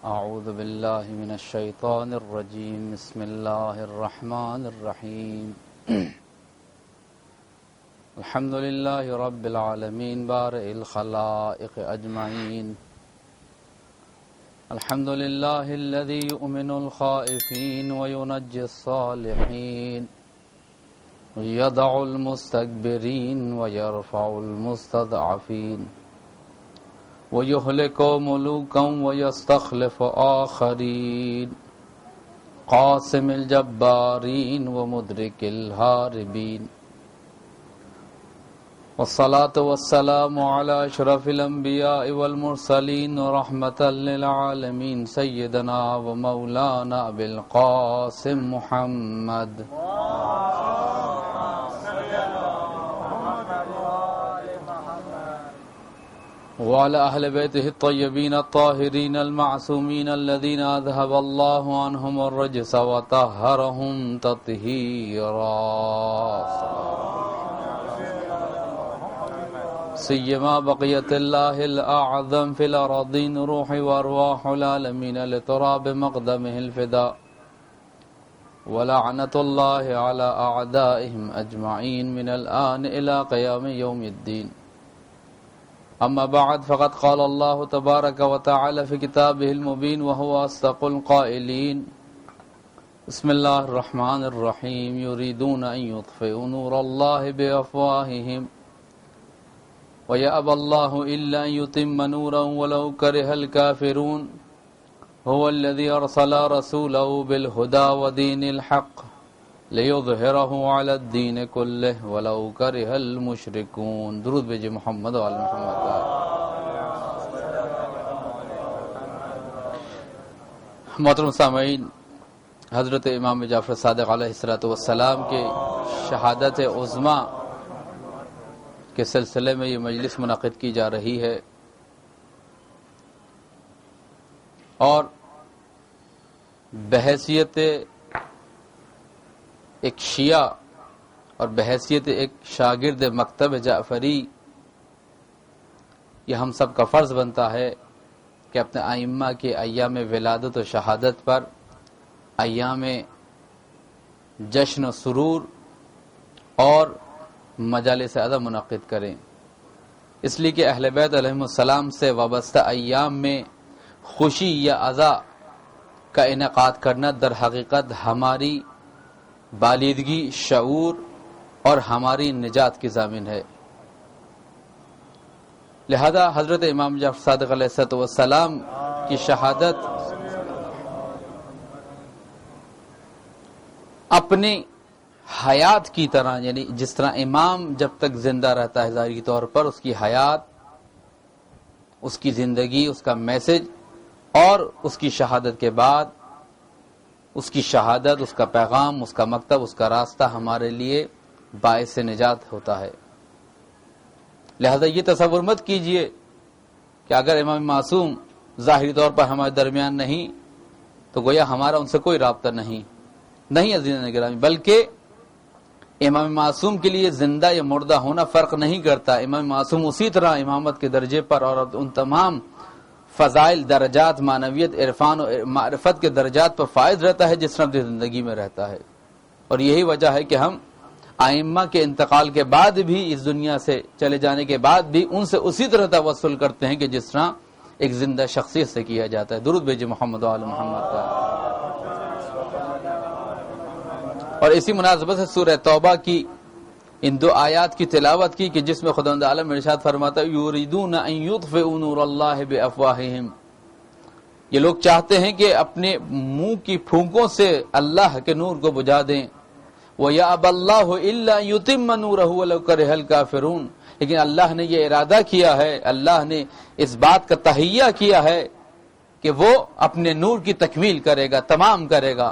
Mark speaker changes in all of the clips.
Speaker 1: أعوذ بالله من الشيطان الرجيم بسم الله الرحمن الرحيم الحمد لله رب العالمين بارئ الخلائق أجمعين الحمد لله الذي يؤمن الخائفين وينجي الصالحين ويضع المستكبرين ويرفع المستضعفين ويهلك ملوكا ويستخلف آخرين قاسم الجبارين ومدرك الهاربين والصلاة والسلام على أشرف الأنبياء والمرسلين ورحمة للعالمين سيدنا ومولانا أبي القاسم محمد وعلى أهل بيته الطيبين الطاهرين المعصومين الذين أذهب الله عنهم الرجس وطهرهم تطهيرا سيما بقية الله الأعظم في الأراضين روح وأرواح العالمين لتراب مقدمه الفداء ولعنة الله على أعدائهم أجمعين من الآن إلى قيام يوم الدين أما بعد فقد قال الله تبارك وتعالى في كتابه المبين وهو أصدق القائلين بسم الله الرحمن الرحيم يريدون أن يطفئوا نور الله بأفواههم ويأبى الله إلا أن يتم نورا ولو كره الكافرون هو الذي أرسل رسوله بالهدى ودين الحق ليظهره على الدين كله ولو كره المشركون درود بھیجے محمد و آل محمد. محترم سامعین، حضرت امام جعفر صادق علیہ السلام کے شہادت عظمیٰ کے سلسلے میں یہ مجلس منعقد کی جا رہی ہے، اور بحیثیت ایک شیعہ اور بحیثیت ایک شاگرد مکتب جعفری یہ ہم سب کا فرض بنتا ہے کہ اپنے ائمہ کے ایام ولادت و شہادت پر ایام جشن و سرور اور مجالس ادب منعقد کریں، اس لیے کہ اہل بیت علیہم السلام سے وابستہ ایام میں خوشی یا عزا کا انعقاد کرنا در حقیقت ہماری بالیدگی، شعور اور ہماری نجات کی ضامن ہے. لہذا حضرت امام جعفر صادق علیہ السلام کی شہادت اپنی حیات کی طرح، یعنی جس طرح امام جب تک زندہ رہتا ہے ظاہری طور پر اس کی حیات، اس کی زندگی، اس کا میسج، اور اس کی شہادت کے بعد اس کی شہادت، اس کا پیغام، اس کا مکتب، اس کا راستہ ہمارے لیے باعث نجات ہوتا ہے. لہذا یہ تصور مت کیجئے کہ اگر امام معصوم ظاہری طور پر ہمارے درمیان نہیں تو گویا ہمارا ان سے کوئی رابطہ نہیں عزیزان گرامی، بلکہ امام معصوم کے لیے زندہ یا مردہ ہونا فرق نہیں کرتا. امام معصوم اسی طرح امامت کے درجے پر اور ان تمام فضائل، درجات، معنویت، عرفان و معرفت کے درجات پر فائز رہتا ہے جس طرح اپنی زندگی میں رہتا ہے. اور یہی وجہ ہے کہ ہم ائمہ کے انتقال کے بعد بھی، اس دنیا سے چلے جانے کے بعد بھی ان سے اسی طرح توسل کرتے ہیں کہ جس طرح ایک زندہ شخصیت سے کیا جاتا ہے. درود بھیجے محمد و آل محمد کا. اور اسی مناسبت سے سورہ توبہ کی ان دو آیات کی تلاوت کی کہ جس میں خداوند عالم ارشاد فرماتا ہے یریدون ان یطفئوا نور اللہ بافواہہم، یہ لوگ چاہتے ہیں کہ اپنے منہ کی پھونکوں سے اللہ کے نور کو بجھا دیں. وَيَأْبَى اللَّهُ إِلَّا أَن يُتِمَّ نُورَهُ وَلَوْ كَرِهَ الْكَافِرُونَ، لیکن اللہ نے یہ ارادہ کیا ہے، اللہ نے اس بات کا تہیہ کیا ہے کہ وہ اپنے نور کی تکمیل کرے گا، تمام کرے گا.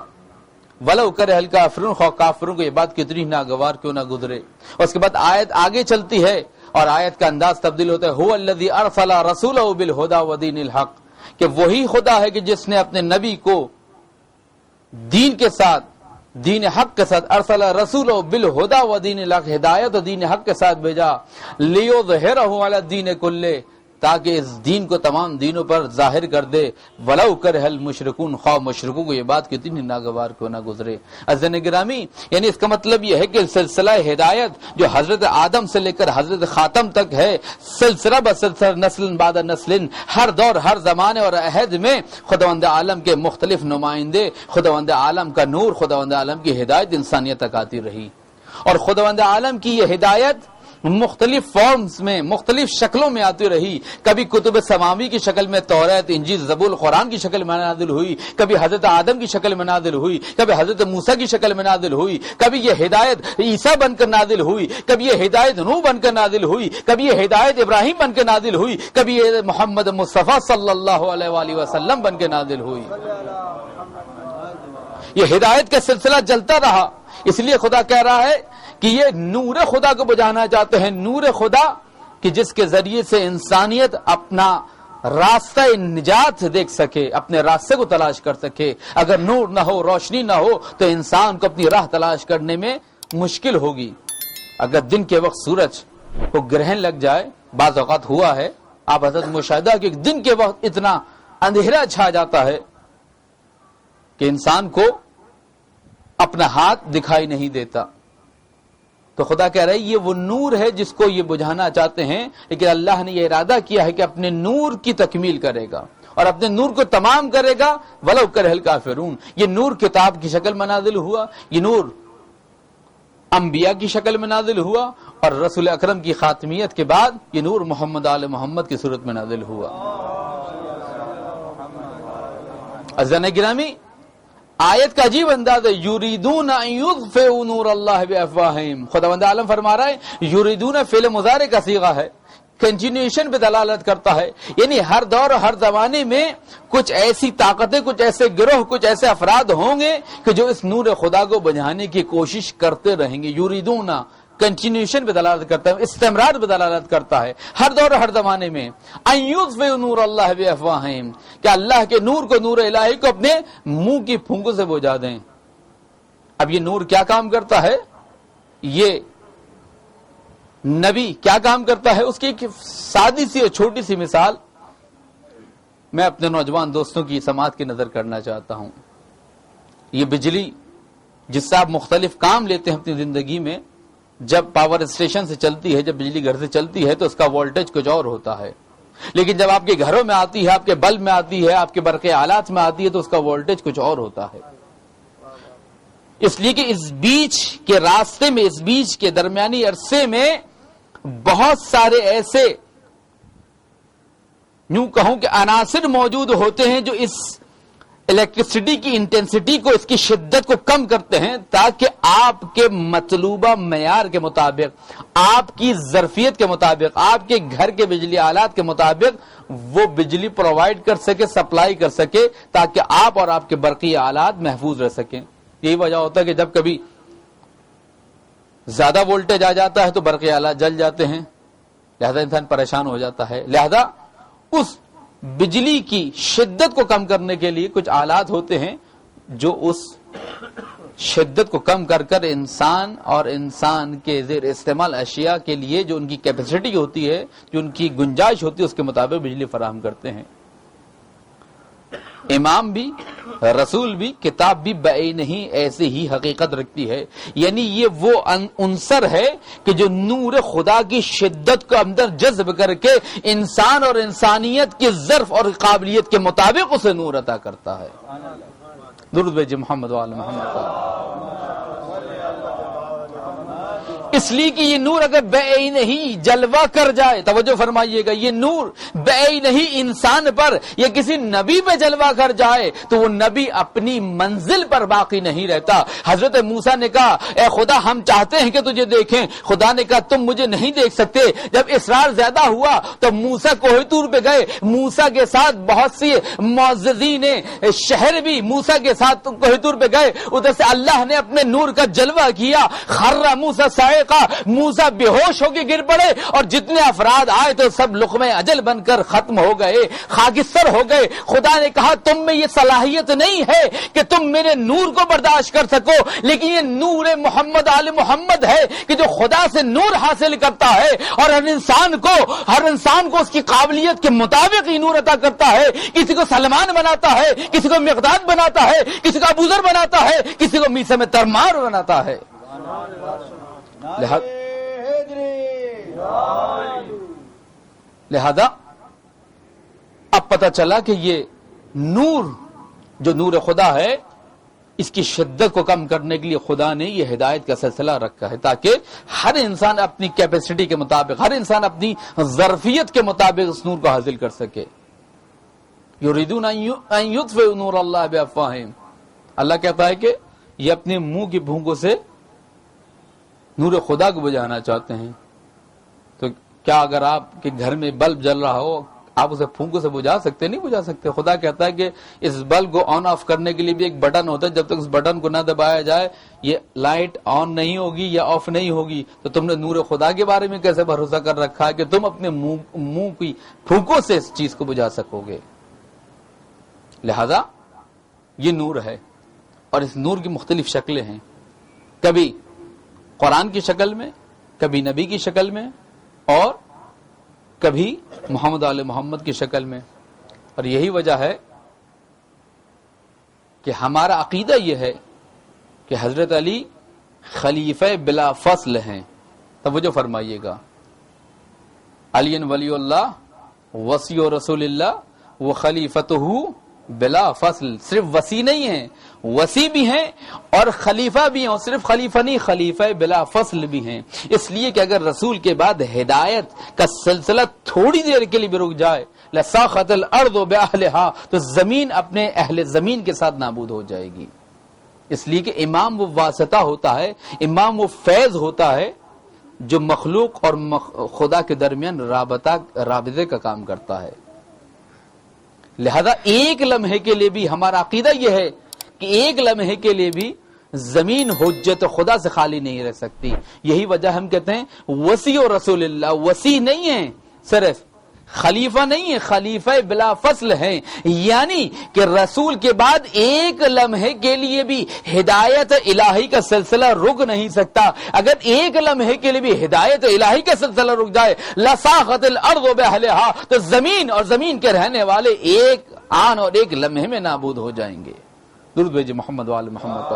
Speaker 1: وَلَوْ كَرِهَ الْكَافِرُونَ، خواہ کافروں کو یہ بات کتنی ناگوار کیوں نہ گزرے. اور اس کے بعد آیت آگے چلتی ہے اور آیت کا انداز تبدیل ہوتا ہے. هُوَ الَّذِي أَرْسَلَ رَسُولَهُ بِالْهُدَى وَدِينِ الْحَقِّ، کہ وہی خدا ہے کہ جس نے اپنے نبی کو دین کے ساتھ، دین حق کے ساتھ، ارسل رسول بالہدى و دین الحق، ہدایت و دین حق کے ساتھ بھیجا. لیظہرہ علی الدین کلہ، تاکہ اس دین کو تمام دینوں پر ظاہر کر دے. وَلَوْ كَرِهَ الْمُشْرِكُونَ، خواہ مشرکوں کو یہ بات کتنی ناگوار کو نہ گزرے. عزیزان گرامی، یعنی اس کا مطلب یہ ہے کہ سلسلہ ہدایت جو حضرت آدم سے لے کر حضرت خاتم تک ہے، سلسلہ بسلسلہ، نسل بعد نسل، ہر دور ہر زمانے اور عہد میں خداوند عالم کے مختلف نمائندے، خداوند عالم کا نور، خداوند عالم کی ہدایت انسانیت تک آتی رہی. اور خداوند عالم کی یہ ہدایت مختلف فارمز میں، مختلف شکلوں میں آتی رہی. کبھی کتب سماوی کی شکل میں توریت، انجیل، زبور، قرآن کی شکل میں نازل ہوئی، کبھی حضرت آدم کی شکل میں نازل ہوئی، کبھی حضرت موسیٰ کی شکل میں نازل ہوئی، کبھی یہ ہدایت عیسیٰ بن کر نازل ہوئی، کبھی یہ ہدایت نوح بن کر نازل ہوئی، کبھی یہ ہدایت ابراہیم بن کر نازل ہوئی، کبھی یہ محمد مصطفیٰ صلی اللہ علیہ وآلہ وسلم بن کے نازل ہوئی. یہ ہدایت کا سلسلہ چلتا رہا. اس لیے خدا کہہ رہا ہے کہ یہ نور خدا کو بجانا چاہتے ہیں، نور خدا کہ جس کے ذریعے سے انسانیت اپنا راستہ نجات دیکھ سکے، اپنے راستے کو تلاش کر سکے. اگر نور نہ ہو، روشنی نہ ہو، تو انسان کو اپنی راہ تلاش کرنے میں مشکل ہوگی. اگر دن کے وقت سورج کو گرہن لگ جائے، بعض اوقات ہوا ہے، آپ حضرت مشاہدہ کہ دن کے وقت اتنا اندھیرا چھا جاتا ہے کہ انسان کو اپنا ہاتھ دکھائی نہیں دیتا. تو خدا کہہ رہا ہے یہ وہ نور ہے جس کو یہ بجھانا چاہتے ہیں، لیکن اللہ نے یہ ارادہ کیا ہے کہ اپنے نور کی تکمیل کرے گا اور اپنے نور کو تمام کرے گا. وَلَوْ كَرِهَ الْكَافِرُونَ، یہ نور کتاب کی شکل میں نازل ہوا، یہ نور انبیاء کی شکل میں نازل ہوا، اور رسول اکرم کی خاتمیت کے بعد یہ نور محمد آل محمد کی صورت میں نازل ہوا. عزیزان گرامی، آیت کا عجیب انداز ہے. یریدون ان یطفئوا نور اللہ بافواہہم. خداوند عالم فرما رہا ہے یریدون فعل مضارع کا صیغہ ہے، کنٹینیوشن پہ دلالت کرتا ہے. یعنی ہر دور ہر زمانے میں کچھ ایسی طاقتیں، کچھ ایسے گروہ، کچھ ایسے افراد ہوں گے کہ جو اس نور خدا کو بجھانے کی کوشش کرتے رہیں گے. یریدون کنٹینیوشن پہ دلالت کرتا ہے، استمرار پہ دلالت کرتا ہے ہر دور ہر زمانے میں. ان یطفئوا نور اللہ بافواہہم، کہ اللہ کے نور کو، نور الہی کو اپنے منہ کی پھونکوں سے بجھا دیں. اب یہ نور کیا کام کرتا ہے؟ یہ نبی کیا کام کرتا ہے؟ اس کی ایک سادی سی اور چھوٹی سی مثال میں اپنے نوجوان دوستوں کی سماعت کی نظر کرنا چاہتا ہوں. یہ بجلی جس سے آپ مختلف کام لیتے ہیں اپنی زندگی میں، جب پاور اسٹیشن سے چلتی ہے، جب بجلی گھر سے چلتی ہے تو اس کا وولٹیج کچھ اور ہوتا ہے. لیکن جب آپ کے گھروں میں آتی ہے، آپ کے بلب میں آتی ہے، آپ کے برقی آلات میں آتی ہے تو اس کا وولٹیج کچھ اور ہوتا ہے. اس لیے کہ اس بیچ کے راستے میں، اس بیچ کے درمیانی عرصے میں بہت سارے ایسے یوں کہوں کہ عناصر موجود ہوتے ہیں جو اس الیکٹریسٹی کی انٹینسٹی کو، اس کی شدت کو کم کرتے ہیں، تاکہ آپ کے مطلوبہ معیار کے مطابق، آپ کی ظرفیت کے مطابق، آپ کے گھر کے بجلی آلات کے مطابق وہ بجلی پرووائڈ کر سکے، سپلائی کر سکے، تاکہ آپ اور آپ کے برقی آلات محفوظ رہ سکیں. یہی وجہ ہوتا ہے کہ جب کبھی زیادہ وولٹیج آ جاتا ہے تو برقی آلات جل جاتے ہیں، لہذا انسان پریشان ہو جاتا ہے. لہذا اس بجلی کی شدت کو کم کرنے کے لیے کچھ آلات ہوتے ہیں جو اس شدت کو کم کر کر انسان اور انسان کے زیر استعمال اشیاء کے لیے جو ان کی کیپیسٹی ہوتی ہے، جو ان کی گنجائش ہوتی ہے، اس کے مطابق بجلی فراہم کرتے ہیں. امام بھی، رسول بھی، کتاب بھی بعین ہی ایسے ہی حقیقت رکھتی ہے. یعنی یہ وہ عنصر ہے کہ جو نور خدا کی شدت کو اندر جذب کر کے انسان اور انسانیت کی ظرف اور قابلیت کے مطابق اسے نور عطا کرتا ہے. درود بھیجئے محمد و آل محمد. اس لیے کہ یہ نور اگر بعین ہی جلوہ کر جائے، توجہ فرمائیے گا، یہ نور بعین ہی انسان پر یا کسی نبی پہ جلوہ کر جائے تو وہ نبی اپنی منزل پر باقی نہیں رہتا. حضرت موسیٰ نے کہا اے خدا ہم چاہتے ہیں کہ تجھے دیکھیں. خدا نے کہا تم مجھے نہیں دیکھ سکتے. جب اصرار زیادہ ہوا تو موسیٰ کوہ طور پہ گئے. موسیٰ کے ساتھ بہت سی معززین شہر بھی موسیٰ کے ساتھ کوہ طور پہ گئے. ادھر سے اللہ نے اپنے نور کا جلوہ کیا. خر موسیٰ صاعقہ، کہا موسیٰ بے ہوش ہو کے گر پڑے اور جتنے افراد آئے تو سب لقمہ اجل بن کر ختم ہو گئے، خاکستر ہو گئے۔ خدا نے کہا تم میں یہ صلاحیت نہیں ہے کہ تم میرے نور کو برداشت کر سکو، لیکن یہ نور محمد آل محمد ہے کہ جو خدا سے نور حاصل کرتا ہے اور ہر انسان کو اس کی قابلیت کے مطابق ہی نور عطا کرتا ہے۔ کسی کو سلمان بناتا ہے، کسی کو مقداد بناتا ہے، کسی کو ابوذر بناتا ہے، کسی کو میثم ترمار بناتا ہے۔ لہذا اب پتہ چلا کہ یہ نور جو نور خدا ہے، اس کی شدت کو کم کرنے کے لیے خدا نے یہ ہدایت کا سلسلہ رکھا ہے تاکہ ہر انسان اپنی کیپیسٹی کے مطابق، ہر انسان اپنی ظرفیت کے مطابق اس نور کو حاصل کر سکے۔ یریدون ان یطفئوا نور اللہ بافواہہم، اللہ کہتا ہے کہ یہ اپنے منہ کی پھونکوں سے نور خدا کو بجھانا چاہتے ہیں۔ تو کیا اگر آپ کے گھر میں بلب جل رہا ہو آپ اسے پھونکوں سے بجھا سکتے؟ نہیں بجھا سکتے۔ خدا کہتا ہے کہ اس بلب کو آن آف کرنے کے لیے بھی ایک بٹن ہوتا ہے، جب تک اس بٹن کو نہ دبایا جائے یہ لائٹ آن نہیں ہوگی یا آف نہیں ہوگی۔ تو تم نے نور خدا کے بارے میں کیسے بھروسہ کر رکھا ہے کہ تم اپنے منہ کی پھونکوں سے اس چیز کو بجھا سکو گے؟ لہذا یہ نور ہے اور اس نور کی مختلف شکلیں ہیں، کبھی قرآن کی شکل میں، کبھی نبی کی شکل میں، اور کبھی محمد آل محمد کی شکل میں۔ اور یہی وجہ ہے کہ ہمارا عقیدہ یہ ہے کہ حضرت علی خلیفہ بلا فصل ہیں۔ توجہ فرمائیے گا، علی ولی اللہ وصی رسول اللہ و خلیفتہ بلا فصل، صرف وصی نہیں ہیں، وصی بھی ہیں اور خلیفہ بھی ہیں، اور صرف خلیفہ نہیں، خلیفہ بلا فصل بھی ہیں۔ اس لیے کہ اگر رسول کے بعد ہدایت کا سلسلہ تھوڑی دیر کے لیے بھی رک جائے، لساخت الارض باہلہا، تو زمین اپنے اہل زمین کے ساتھ نابود ہو جائے گی۔ اس لیے کہ امام وہ واسطہ ہوتا ہے، امام وہ فیض ہوتا ہے جو مخلوق اور خدا کے درمیان رابطے کا کام کرتا ہے۔ لہذا ایک لمحے کے لیے بھی ہمارا عقیدہ یہ ہے کہ ایک لمحے کے لیے بھی زمین حجت خدا سے خالی نہیں رہ سکتی۔ یہی وجہ ہم کہتے ہیں وصی و رسول اللہ، وصی نہیں ہے صرف، خلیفہ نہیں ہے، خلیفہ بلا فصل ہیں، یعنی کہ رسول کے بعد ایک لمحے کے لیے بھی ہدایت الہی کا سلسلہ رک نہیں سکتا۔ اگر ایک لمحے کے لیے بھی ہدایت الہی کا سلسلہ رک جائے، لساخت الارض باہلہا، تو زمین اور زمین کے رہنے والے ایک آن اور ایک لمحے میں نابود ہو جائیں گے۔ درود بھیجئے محمد وآل محمد۔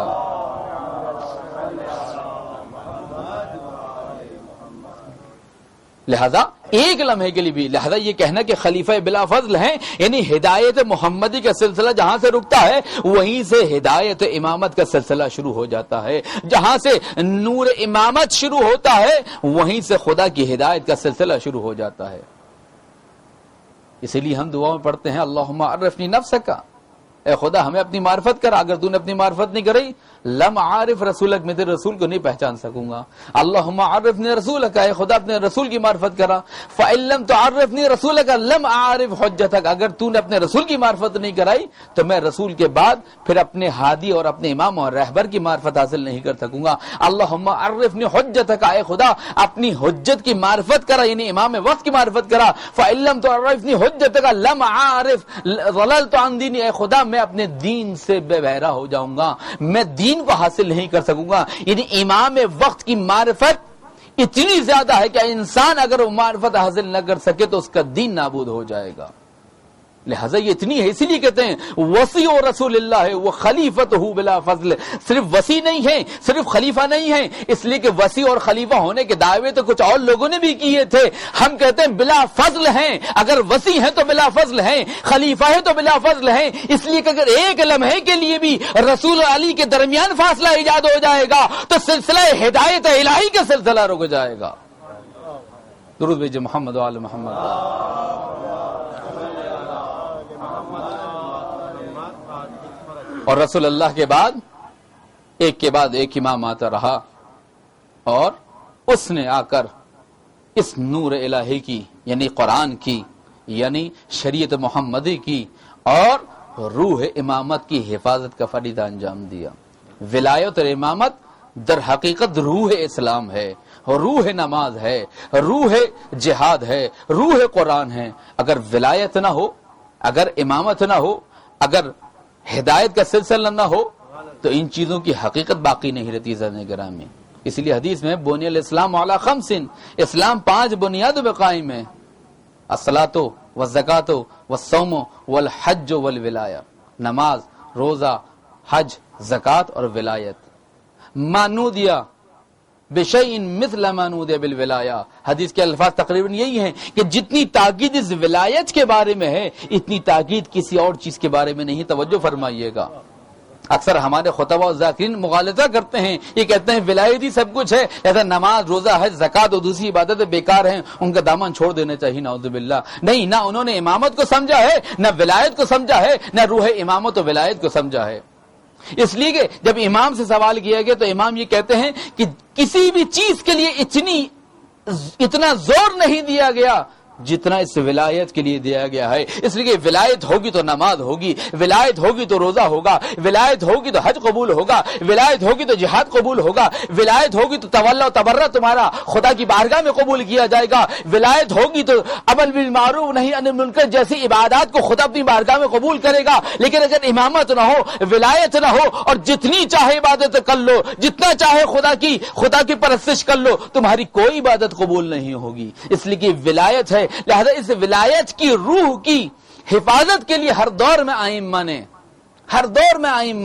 Speaker 1: لہذا ایک لمحے کے لیے بھی، لہذا یہ کہنا کہ خلیفہ بلا فضل ہیں یعنی ہدایت محمدی کا سلسلہ جہاں سے رکتا ہے وہیں سے ہدایت امامت کا سلسلہ شروع ہو جاتا ہے، جہاں سے نور امامت شروع ہوتا ہے وہیں سے خدا کی ہدایت کا سلسلہ شروع ہو جاتا ہے۔ اسی لیے ہم دعا میں پڑھتے ہیں اللہم عرفنی نفسک، اے خدا ہمیں اپنی معرفت کر، اگر تو نے اپنی معرفت نہیں کری لم عارف رسولک، میں تیرے رسول کو نہیں پہچان سکوں گا۔ اللہم عرفنی رسولک، اے خدا اپنے رسول کی معرفت کرا۔ فإن لم تعرفنی رسولک لم اعرف حجتک، اگر تو نے اپنے رسول کی معرفت نہیں کرائی تو میں رسول کے بعد پھر اپنے ہادی اور اپنے امام اور رہبر کی معرفت حاصل نہیں کر سکوں گا۔ اللہم عرفنی حجتک، اے خدا اپنی حجت کی معرفت کرا، یعنی امام وقت کی معرفت کرا۔ فإن لم تعرفنی حجتک لم اعرف ضللت عن دینی، اے خدا میں اپنے دین سے بے بہرا ہو جاؤں گا، میں دین کو حاصل نہیں کر سکوں گا۔ یعنی امام وقت کی معرفت اتنی زیادہ ہے کہ انسان اگر وہ معرفت حاصل نہ کر سکے تو اس کا دین نابود ہو جائے گا۔ لہذا یہ اتنی ہے، اسی لیے کہتے ہیں وصی و رسول اللہ ہے وہ خلیفتہ بلا فضل، صرف وصی نہیں ہے، صرف خلیفہ نہیں ہے، اس لیے کہ وصی اور خلیفہ ہونے کے دعوے تو کچھ اور لوگوں نے بھی کیے تھے۔ ہم کہتے ہیں بلا فضل ہیں، اگر وصی ہیں تو بلا فضل ہیں، خلیفہ ہے تو بلا فضل ہیں، اس لیے کہ اگر ایک لمحے کے لیے بھی رسول علی کے درمیان فاصلہ ایجاد ہو جائے گا تو سلسلہ ہدایت الہی کا سلسلہ رک جائے گا۔ درود بھیجئے محمد وآل محمد۔ اور رسول اللہ کے بعد ایک امام آتا رہا اور اس نے آ کر اس نور الہی کی یعنی قرآن کی یعنی شریعت محمدی کی اور روح امامت کی حفاظت کا فریضہ انجام دیا۔ ولایت اور امامت در حقیقت روح اسلام ہے، روح نماز ہے، روح جہاد ہے، روح قرآن ہے۔ اگر ولایت نہ ہو، اگر امامت نہ ہو، اگر ہدایت کا سلسلہ نہ ہو تو ان چیزوں کی حقیقت باقی نہیں رہتی زندگی گرام میں۔ اس لیے حدیث میں بنی الاسلام علی خمس، اسلام 5 بنیادوں پہ قائم ہے: الصلاۃ والزکاۃ والصوم والحج والولایہ، نماز، روزہ، حج، زکوٰۃ اور ولایت۔ ما نودیا بشیء مثل ما نودی بالولایہ، حدیث کے الفاظ تقریباً یہی ہیں کہ جتنی تاکید اس ولایت کے بارے میں ہے اتنی تاکید کسی اور چیز کے بارے میں نہیں، توجہ فرمائیے گا۔ اکثر ہمارے خطباء و ذاکرین مغالطہ کرتے ہیں، یہ کہتے ہیں ولایت ہی سب کچھ ہے، ایسا نماز، روزہ، حج، زکوٰۃ اور دوسری عبادتیں بیکار ہیں، ان کا دامن چھوڑ دینا چاہیے، نعوذ باللہ۔ نہیں، نہ انہوں نے امامت کو سمجھا ہے، نہ ولایت کو سمجھا ہے، نہ روح امامت و ولایت کو سمجھا ہے۔ اس لیے کہ جب امام سے سوال کیا گیا تو امام یہ کہتے ہیں کہ کسی بھی چیز کے لیے اتنا زور نہیں دیا گیا جتنا اس ولایت کے لیے دیا گیا ہے۔ اس لیے کہ ولایت ہوگی تو نماز ہوگی، ولایت ہوگی تو روزہ ہوگا، ولایت ہوگی تو حج قبول ہوگا، ولایت ہوگی تو جہاد قبول ہوگا، ولایت ہوگی تو تولا و تبرہ تمہارا خدا کی بارگاہ میں قبول کیا جائے گا، ولایت ہوگی تو امر بالمعروف نہی عن المنکر جیسی عبادات کو خدا اپنی بارگاہ میں قبول کرے گا۔ لیکن اگر امامت نہ ہو، ولایت نہ ہو اور جتنی چاہے عبادت کر لو، جتنا چاہے خدا کی پرستش کر لو، تمہاری کوئی عبادت قبول نہیں ہوگی۔ اس لیے کہ ولایت ہے، لہذا اس ولایت کی روح کی حفاظت کے لیے ہر دور میں ائمہ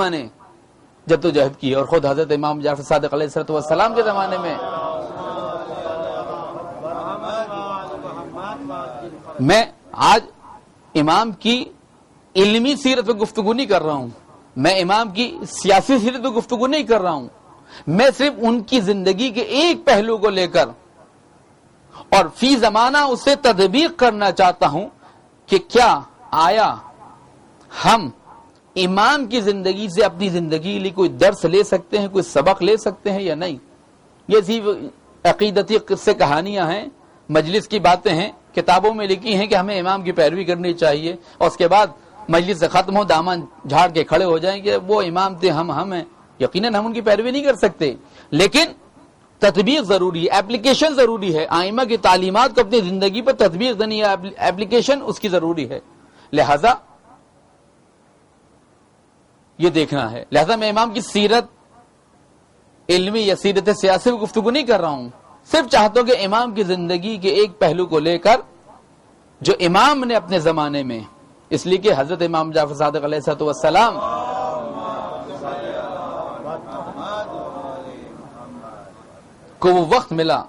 Speaker 1: نے جدوجہد کی، اور خود حضرت امام جعفر صادق علیہ السلام کے زمانے میں۔ میں آج امام کی علمی سیرت پہ گفتگو نہیں کر رہا ہوں، میں امام کی سیاسی سیرت پہ گفتگو نہیں کر رہا ہوں، میں صرف ان کی زندگی کے ایک پہلو کو لے کر اور فی زمانہ اسے تطبیق کرنا چاہتا ہوں کہ کیا آیا ہم امام کی زندگی سے اپنی زندگی کے لیے کوئی درس لے سکتے ہیں، کوئی سبق لے سکتے ہیں یا نہیں۔ یہ صرف عقیدتی قصے کہانیاں ہیں، مجلس کی باتیں ہیں، کتابوں میں لکھی ہیں کہ ہمیں امام کی پیروی کرنی چاہیے، اور اس کے بعد مجلس سے ختم ہو دامن جھاڑ کے کھڑے ہو جائیں کہ وہ امام تھے، ہم ہیں۔ یقیناً ہم ان کی پیروی نہیں کر سکتے، لیکن تطبیق ضروری ہے، اپلیکیشن ضروری ہے۔ ائمہ کی تعلیمات کو اپنی زندگی پر تطبیق دینی ہے، اپلیکیشن اس کی ضروری ہے، لہذا یہ دیکھنا ہے۔ لہذا میں امام کی سیرت علمی یا سیرت سیاسی میں گفتگو نہیں کر رہا ہوں، صرف چاہتا ہوں کہ امام کی زندگی کے ایک پہلو کو لے کر جو امام نے اپنے زمانے میں، اس لیے کہ حضرت امام جعفر صادق علیہ السلام کو وہ وقت ملا،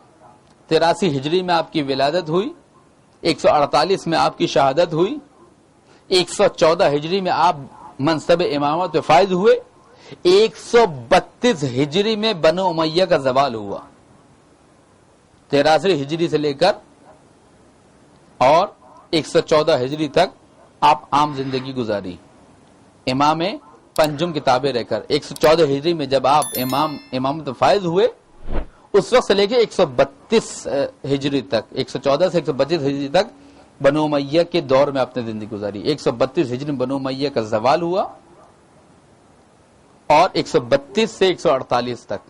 Speaker 1: 83 ہجری میں آپ کی ولادت ہوئی، 148 میں آپ کی شہادت ہوئی، 114 ہجری میں آپ منصب امامت پہ فائز ہوئے، 132 ہجری میں بنو امیہ کا زوال ہوا، 83 ہجری سے لے کر اور 114 ہجری تک آپ عام زندگی گزاری، امام پنجم کتابیں رہ کر۔ 114 ہجری میں جب آپ امامت پہ فائز ہوئے، اس وقت سے لے کے 132 ہجری تک، 114 سے 132 ہجری تک بنو امیہ کے دور میں آپ نے زندگی گزاری۔ 132 ہجری میں بنو امیہ کا زوال ہوا اور 132 سے 148 تک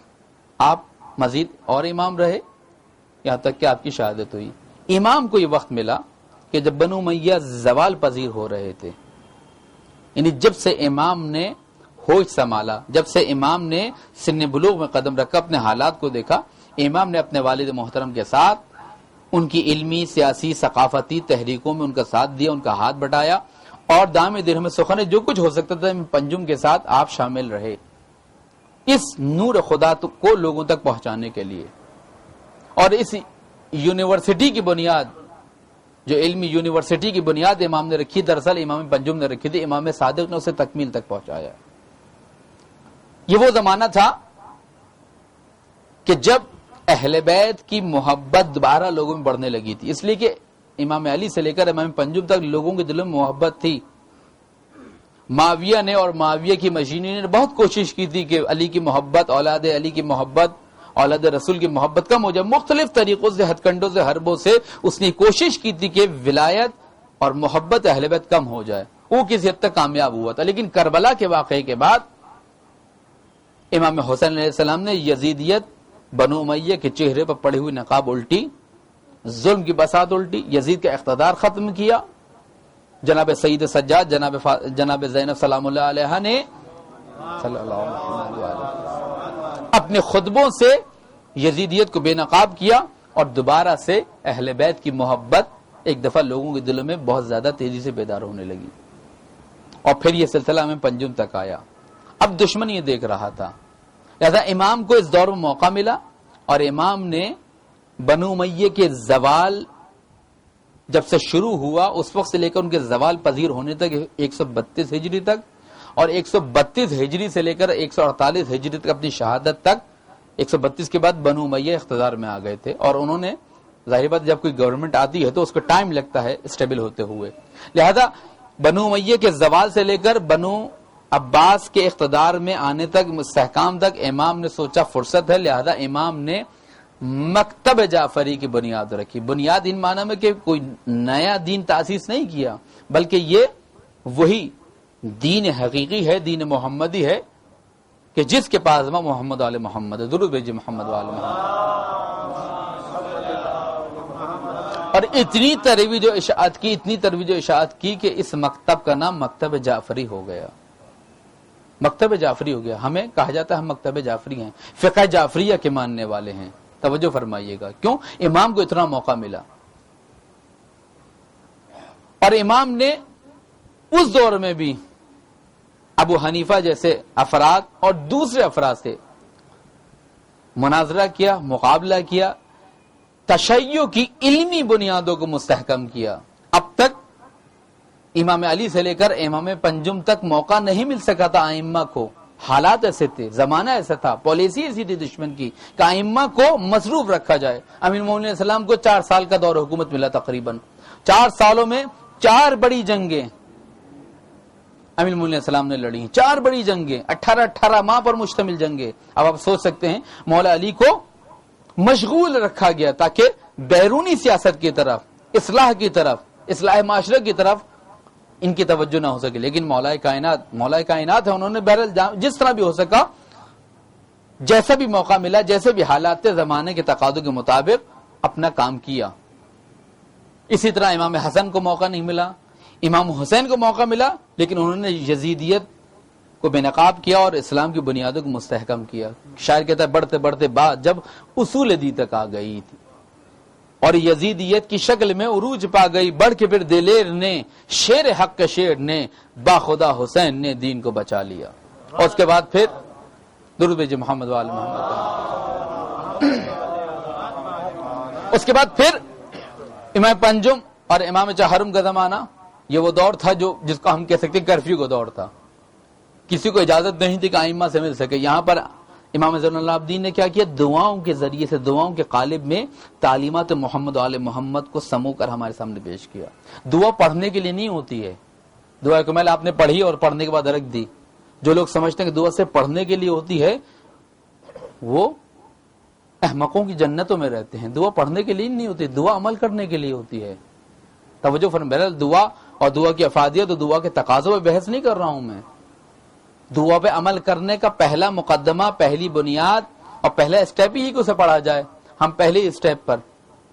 Speaker 1: آپ مزید اور امام رہے، یہاں تک کہ آپ کی شہادت ہوئی۔ امام کو یہ وقت ملا کہ جب بنو امیہ زوال پذیر ہو رہے تھے، یعنی جب سے امام نے ہوش سنبھالا، جب سے امام نے سن بلوغ میں قدم رکھا، اپنے حالات کو دیکھا، امام نے اپنے والد محترم کے ساتھ ان کی علمی، سیاسی، ثقافتی تحریکوں میں ان کا ساتھ دیا، ان کا ہاتھ بٹایا، اور دام درہم سخن جو کچھ ہو سکتا تھا پنجم کے ساتھ آپ شامل رہے اس نور خدا کو لوگوں تک پہنچانے کے لیے۔ اور اس یونیورسٹی کی بنیاد، جو علمی یونیورسٹی کی بنیاد امام نے رکھی، دراصل امام پنجم نے رکھی تھی، امام صادق نے اسے تکمیل تک پہنچایا۔ یہ وہ زمانہ تھا کہ جب اہل بیت کی محبت دوبارہ لوگوں میں بڑھنے لگی تھی، اس لیے کہ امام علی سے لے کر امام پنجم تک لوگوں کے دلوں میں محبت تھی۔ معاویہ نے اور معاویہ کی مشینری نے بہت کوشش کی تھی کہ علی کی محبت، اولاد علی کی محبت، اولاد رسول کی محبت کم ہو جائے، مختلف طریقوں سے، ہتھ کنڈوں سے، حربوں سے اس نے کوشش کی تھی کہ ولایت اور محبت اہل بیت کم ہو جائے۔ وہ کسی حد تک کامیاب ہوا تھا، لیکن کربلا کے واقعے کے بعد امام حسین علیہ السلام نے یزیدیت بنو امیہ کے چہرے پر پڑی ہوئی نقاب الٹی، ظلم کی بساط الٹی، یزید کا اقتدار ختم کیا. جناب سید سجاد جناب زینب سلام اللہ علیہ نے صلی اللہ علیہ وسلم اپنے خطبوں سے یزیدیت کو بے نقاب کیا، اور دوبارہ سے اہل بیت کی محبت ایک دفعہ لوگوں کے دلوں میں بہت زیادہ تیزی سے بیدار ہونے لگی. اور پھر یہ سلسلہ ہمیں پنجم تک آیا. اب دشمن یہ دیکھ رہا تھا، لہذا امام کو اس دور میں موقع ملا، اور امام نے بنو امیہ کے زوال جب سے شروع ہوا اس وقت سے لے کر ان کے زوال پذیر ہونے تک 132 ہجری تک، اور 132 ہجری سے لے کر 148 ہجری تک اپنی شہادت تک، 132 کے بعد بنو امیہ اقتدار میں آ گئے تھے. اور انہوں نے ظاہر بات جب کوئی گورنمنٹ آتی ہے تو اس کو ٹائم لگتا ہے اسٹیبل ہوتے ہوئے، لہذا بنو امیہ کے زوال سے لے کر بنو عباس کے اقتدار میں آنے تک، استحکام تک امام نے سوچا فرصت ہے، لہذا امام نے مکتب جعفری کی بنیاد رکھی. بنیاد ان معنی میں کہ کوئی نیا دین تاسیس نہیں کیا، بلکہ یہ وہی دین حقیقی ہے، دین محمدی ہے کہ جس کے پاس محمد وآل محمد. درود بھیجیے محمد وآل محمد. اور اتنی ترویج و اشاعت کی کہ اس مکتب کا نام مکتب جعفری ہو گیا. مکتب جعفری ہو گیا. ہمیں کہا جاتا ہے ہم مکتب جعفری ہیں، فقہ جعفریہ کے ماننے والے ہیں. توجہ فرمائیے گا، کیوں؟ امام کو اتنا موقع ملا. اور امام نے اس دور میں بھی ابو حنیفہ جیسے افراد اور دوسرے افراد سے مناظرہ کیا، مقابلہ کیا، تشیع کی علمی بنیادوں کو مستحکم کیا. اب تک امام علی سے لے کر امام پنجم تک موقع نہیں مل سکا تھا ائمہ کو. حالات ایسے تھے، زمانہ ایسا تھا، پالیسی ایسی تھی دشمن کی کہ ائمہ کو مصروف رکھا جائے. امیر المومنین علیہ السلام کو 4 سال کا دور حکومت ملا، تقریباً 4 سالوں میں 4 بڑی جنگیں امیر المومنین علیہ السلام نے لڑی. 4 بڑی جنگیں، 18 ماہ پر مشتمل جنگیں. اب آپ سوچ سکتے ہیں مولا علی کو مشغول رکھا گیا تاکہ بیرونی سیاست کی طرف، اصلاح کی طرف، اصلاح معاشرے کی طرف ان کی توجہ نہ ہو سکے. لیکن مولا کائنات ہے، انہوں نے بہرحال جس طرح بھی ہو سکا، جیسا بھی موقع ملا، جیسے بھی حالات تھے زمانے کے تقاضوں کے مطابق اپنا کام کیا. اسی طرح امام حسن کو موقع نہیں ملا، امام حسین کو موقع ملا، لیکن انہوں نے یزیدیت کو بے نقاب کیا اور اسلام کی بنیادوں کو مستحکم کیا. شاعر کہتا ہے بڑھتے بڑھتے بات جب اصول دین تک آ گئی تھی اور یزیدیت کی شکل میں عروج پا گئی، بڑھ کے پھر دلیر نے، شیر حق کے شیر نے، با خدا حسین نے دین کو بچا لیا. اور اس کے بعد پھر درود بھیجیے محمد وآل محمد. اس کے بعد پھر امام پنجم اور امام چہارم کا زمانہ. یہ وہ دور تھا جس کو ہم کہہ سکتے ہیں کرفیو کا دور تھا. کسی کو اجازت نہیں تھی کہ ائمہ سے مل سکے. یہاں پر امام زین العابدین نے کیا کیا؟ دعاؤں کے ذریعے سے، دعاؤں کے قالب میں تعلیمات محمد وآل محمد کو سمو کر ہمارے سامنے پیش کیا. دعا پڑھنے کے لیے نہیں ہوتی ہے. دعا کمال آپ نے پڑھی اور پڑھنے کے بعد رکھ دی. جو لوگ سمجھتے ہیں کہ دعا سے پڑھنے کے لیے ہوتی ہے وہ احمقوں کی جنتوں میں رہتے ہیں. دعا پڑھنے کے لیے نہیں ہوتی، دعا عمل کرنے کے لیے ہوتی ہے. توجہ فرمائیں. بہرحال دعا اور دعا کی افادیت اور دعا کے تقاضوں پہ بحث نہیں کر رہا ہوں میں. دعا پہ عمل کرنے کا پہلا مقدمہ، پہلی بنیاد اور پہلا اسٹیپ ہی کہ اسے پڑھا جائے. ہم پہلے اسٹیپ پر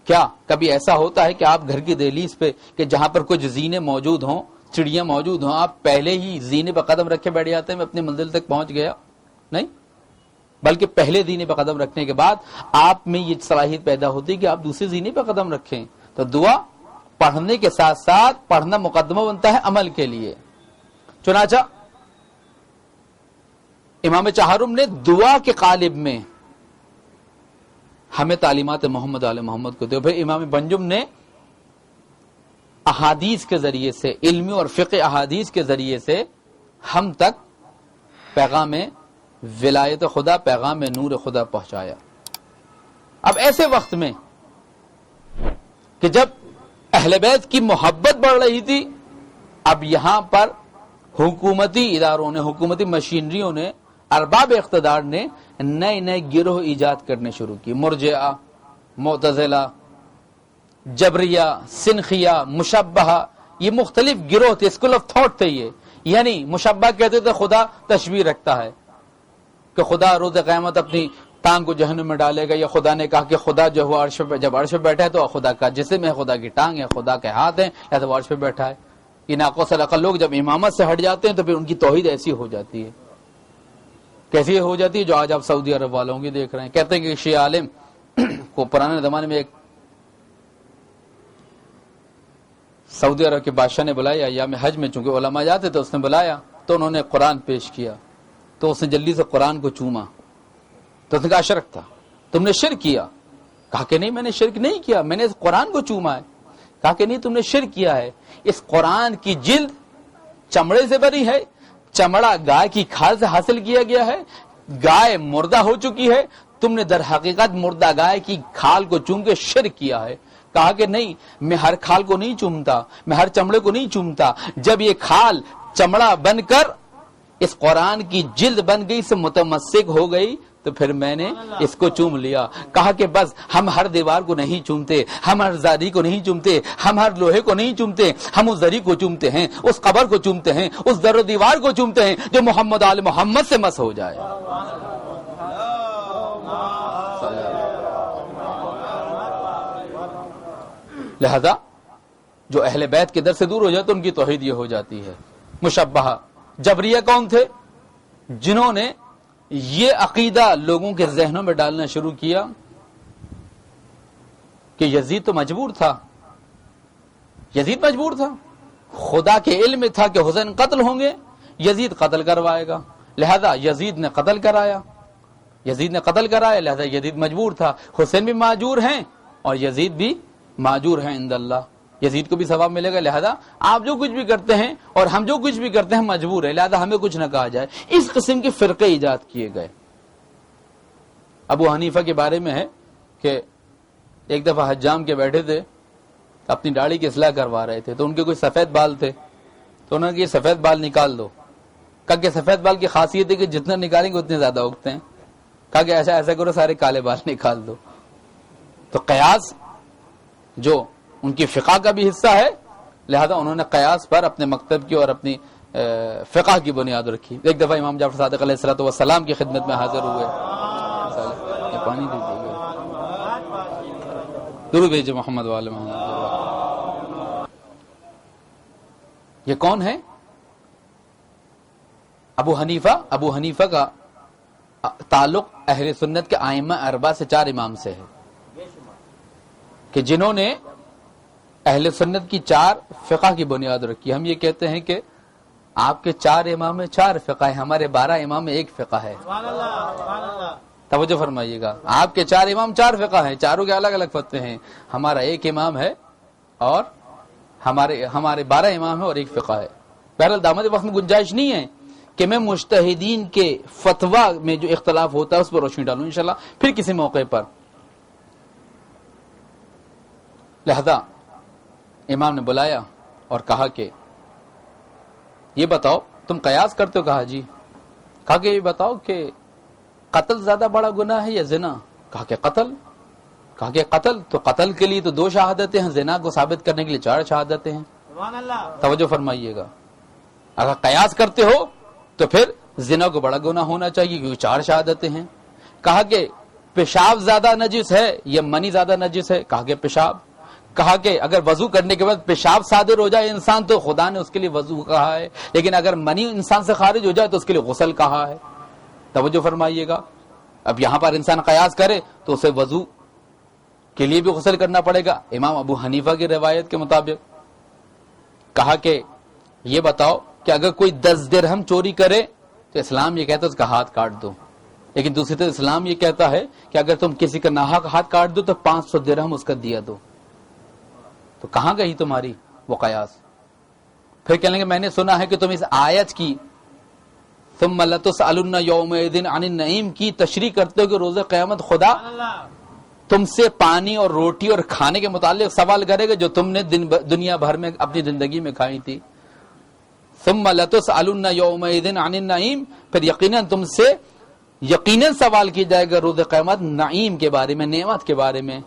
Speaker 1: کیا کبھی ایسا ہوتا ہے کہ آپ گھر کی دہلیز پہ کہ جہاں پر کچھ زینے موجود ہوں، چڑیاں موجود ہوں، آپ پہلے ہی زینے پہ قدم رکھے بیٹھ جاتے ہیں میں اپنی منزل تک پہنچ گیا؟ نہیں، بلکہ پہلے زینے پہ قدم رکھنے کے بعد آپ میں یہ صلاحیت پیدا ہوتی ہے کہ آپ دوسرے زینے پہ قدم رکھیں. تو دعا پڑھنے کے ساتھ ساتھ پڑھنا مقدمہ بنتا ہے عمل کے لیے. چنانچہ امام چہارم نے دعا کے قالب میں ہمیں تعلیمات محمد علیہ محمد کو دے. پھر امام پنجم نے احادیث کے ذریعے سے، علمی اور فقہ احادیث کے ذریعے سے ہم تک پیغام ولایت خدا، پیغام نور خدا پہنچایا. اب ایسے وقت میں کہ جب اہل بیت کی محبت بڑھ رہی تھی، اب یہاں پر حکومتی اداروں نے، حکومتی مشینریوں نے، ارباب اقتدار نے نئے نئے گروہ ایجاد کرنے شروع کی. مرجئہ، معتزلہ، جبریہ، سنخیہ، مشبہہ، یہ مختلف گروہ تھے، اسکول آف تھاٹ تھے یہ. یعنی مشبہ کہتے تھے خدا تشبیہ رکھتا ہے، کہ خدا روز قیامت اپنی ٹانگ کو جہنم میں ڈالے گا، یا خدا نے کہا کہ خدا جو ہے عرش پہ، جب عرش پہ بیٹھا ہے تو خدا کا جسم ہے، خدا کی ٹانگ ہے، خدا کے ہاتھ ہیں، یا تو وہ عرش پہ بیٹھا ہے. یہ ناقص العقل لوگ جب امامت سے ہٹ جاتے ہیں تو پھر ان کی توحید ایسی ہو جاتی ہے. کیسی ہو جاتی ہے؟ جو آج آپ سعودی عرب والوں کی دیکھ رہے ہیں. کہتے ہیں کہ شیعہ عالم کو پرانے زمانے میں ایک سعودی عرب کے بادشاہ نے بلایا، یا میں حج میں چونکہ علماء جاتے تو اس نے بلایا، تو انہوں نے قرآن پیش کیا، تو اس نے جلدی سے قرآن کو چوما، تو اس نے کہا شرک تھا، تم نے شرک کیا. کہا کہ نہیں میں نے شرک نہیں کیا، میں نے اس قرآن کو چوما ہے. کہا کہ نہیں تم نے شرک کیا ہے، اس قرآن کی جلد چمڑے سے بنی ہے، چمڑا گائے کی کھال سے حاصل کیا گیا ہے، گائے مردہ ہو چکی ہے، تم نے در حقیقت مردہ گائے کی کھال کو چوم کے شرک کیا ہے. کہا کہ نہیں میں ہر کھال کو نہیں چومتا، میں ہر چمڑے کو نہیں چومتا، جب یہ کھال چمڑا بن کر اس قرآن کی جلد بن گئی، سے متمسک ہو گئی، تو پھر میں نے اس کو چوم لیا. کہا کہ بس ہم ہر دیوار کو نہیں چومتے، ہم ہر زاری کو نہیں چومتے، ہم ہر لوہے کو نہیں چومتے، ہم اس زری کو چومتے ہیں، اس قبر کو چومتے ہیں، اس در و دیوار کو چومتے ہیں جو محمد آل محمد سے مس ہو جائے. لہذا جو اہل بیت کے در سے دور ہو جائے تو ان کی توحید یہ ہو جاتی ہے. مشبہہ جبریہ کون تھے؟ جنہوں نے یہ عقیدہ لوگوں کے ذہنوں میں ڈالنا شروع کیا کہ یزید تو مجبور تھا، یزید مجبور تھا، خدا کے علم میں تھا کہ حسین قتل ہوں گے، یزید قتل کروائے گا، لہذا یزید نے قتل کرایا، یزید نے قتل کرایا، لہذا یزید مجبور تھا. حسین بھی معجور ہیں اور یزید بھی معجور ہیں عند اللہ، یزید کو بھی ثواب ملے گا. لہذا آپ جو کچھ بھی کرتے ہیں اور ہم جو کچھ بھی کرتے ہیں مجبور ہے، لہذا ہمیں کچھ نہ کہا جائے. اس قسم کے فرقے ایجاد کیے گئے. ابو حنیفہ کے بارے میں ہے کہ ایک دفعہ حجام کے بیٹھے تھے، اپنی داڑھی کی اصلاح کروا رہے تھے، تو ان کے کوئی سفید بال تھے، تو انہوں نے کہا سفید بال نکال دو. کہا کہ سفید بال کی خاصیت ہے کہ جتنا نکالیں گے اتنے زیادہ اگتے ہیں. کہا کہ ایسا کرو سارے کالے بال نکال دو. تو قیاس جو ان کی فقہ کا بھی حصہ ہے، لہذا انہوں نے قیاس پر اپنے مکتب کی اور اپنی فقہ کی بنیاد رکھی. ایک دفعہ امام جعفر صادق علیہ الصلوۃ والسلام کی خدمت میں حاضر ہوئے. پانی دیجیے گا، درود بھیجے محمد والے محمد. یہ کون ہے؟ ابو حنیفہ کا تعلق اہل سنت کے ائمہ اربعہ سے 4 امام سے ہے کہ جنہوں نے اہل سنت کی 4 فقہ کی بنیاد رکھی. ہم یہ کہتے ہیں کہ آپ کے 4 امام میں 4 فقہ ہیں، ہمارے 12 امام میں 1 فقہ ہے. توجہ فرمائیے گا، آپ کے 4 امام 4 فقہ ہیں، چاروں کے الگ الگ فتوے ہیں، ہمارا 1 امام ہے اور ہمارے 12 امام ہیں اور 1 فقہ ہے. بہرحال دامت وقت میں گنجائش نہیں ہے کہ میں مجتہدین کے فتویٰ میں جو اختلاف ہوتا ہے اس پر روشنی ڈالوں انشاءاللہ پھر کسی موقع پر. لہذا امام نے بلایا اور کہا کہ یہ بتاؤ تم قیاس کرتے ہو؟ کہا جی. کہا کہ یہ بتاؤ کہ قتل زیادہ بڑا گناہ ہے یا زنا؟ کہا کہ قتل. کہا کہ قتل تو قتل کے لیے تو 2 شہادتیں ہیں، زنا کو ثابت کرنے کے لیے 4 شہادتیں ہیں. توجہ فرمائیے گا، اگر قیاس کرتے ہو تو پھر زنا کو بڑا گناہ ہونا چاہیے کیونکہ 4 شہادتیں ہیں. کہا کہ پیشاب زیادہ نجس ہے یا منی زیادہ نجس ہے؟ کہا کہ پیشاب. کہا کہ اگر وضو کرنے کے بعد پیشاب صادر ہو جائے انسان تو خدا نے اس کے لیے وضو کہا ہے، لیکن اگر منی انسان سے خارج ہو جائے تو اس کے لیے غسل کہا ہے. توجہ فرمائیے گا، اب یہاں پر انسان قیاس کرے تو اسے وضو کے لیے بھی غسل کرنا پڑے گا امام ابو حنیفہ کی روایت کے مطابق. کہا کہ یہ بتاؤ کہ اگر کوئی 10 درہم چوری کرے تو اسلام یہ کہتا ہے اس کا ہاتھ کاٹ دو، لیکن دوسری طرف اسلام یہ کہتا ہے کہ اگر تم کسی کا ناحق ہاتھ کاٹ دو تو 500 درہم اس کا دیا دو. تو کہاں گئی تمہاری وہ قیاس؟ پھر کہنے لگے میں نے سنا ہے کہ تم اس آیت کی ثم لتسألن یومئذ عن النعیم کی تشریح کرتے ہو کہ روز قیامت خدا تم سے پانی اور روٹی اور کھانے کے متعلق سوال کرے گا جو تم نے دنیا بھر میں اپنی زندگی میں کھائی تھی. ثم لتسألن یومئذ عن النعیم، پھر یقیناً تم سے یقیناً سوال کی جائے گا روز قیامت نعیم کے بارے میں، نعمت کے بارے میں.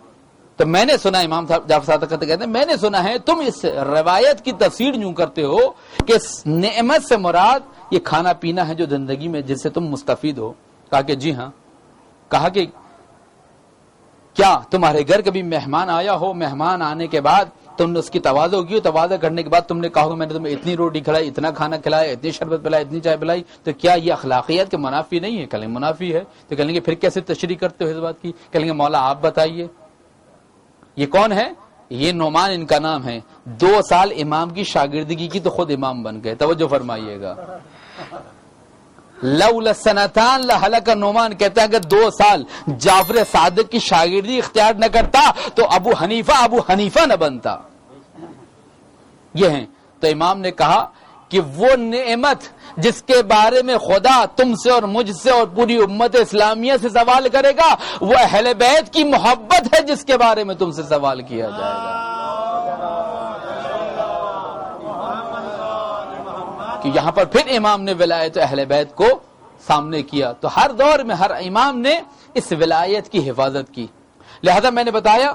Speaker 1: تو میں نے سنا، امام جعفر صادق کہتے ہیں میں نے سنا ہے تم اس روایت کی تفسیر یوں کرتے ہو کہ نعمت سے مراد یہ کھانا پینا ہے جو زندگی میں جس سے تم مستفید ہو. کہا کہ جی ہاں. کہا کہ کیا تمہارے گھر کبھی مہمان آیا ہو، مہمان آنے کے بعد تم نے اس کی تواضع کی، تواضع کرنے کے بعد تم نے کہا کہ میں نے تمہیں اتنی روٹی کھلائی، اتنا کھانا کھلایا، اتنی شربت پلائی، اتنی چائے پلائی، تو کیا یہ اخلاقیات کے منافی نہیں ہے؟ کہیں گے منافی ہے. تو کہیں گے پھر کیسے تشریح کرتے ہو اس بات کی؟ کہیں گے مولا آپ بتائیے. یہ کون ہے؟ یہ نعمان ان کا نام ہے. 2 سال امام کی شاگردگی کی تو خود امام بن گئے. توجہ فرمائیے گا. لولا سنتان لہلک نعمان، کہتا ہے کہ 2 سال جعفر صادق کی شاگردی اختیار نہ کرتا تو ابو حنیفہ نہ بنتا. یہ ہیں. تو امام نے کہا کہ وہ نعمت جس کے بارے میں خدا تم سے اور مجھ سے اور پوری امت اسلامیہ سے سوال کرے گا، وہ اہل بیت کی محبت ہے جس کے بارے میں تم سے سوال کیا جائے گا. کہ یہاں پر پھر امام نے ولایت اہل بیت کو سامنے کیا. تو ہر دور میں ہر امام نے اس ولایت کی حفاظت کی. لہذا میں نے بتایا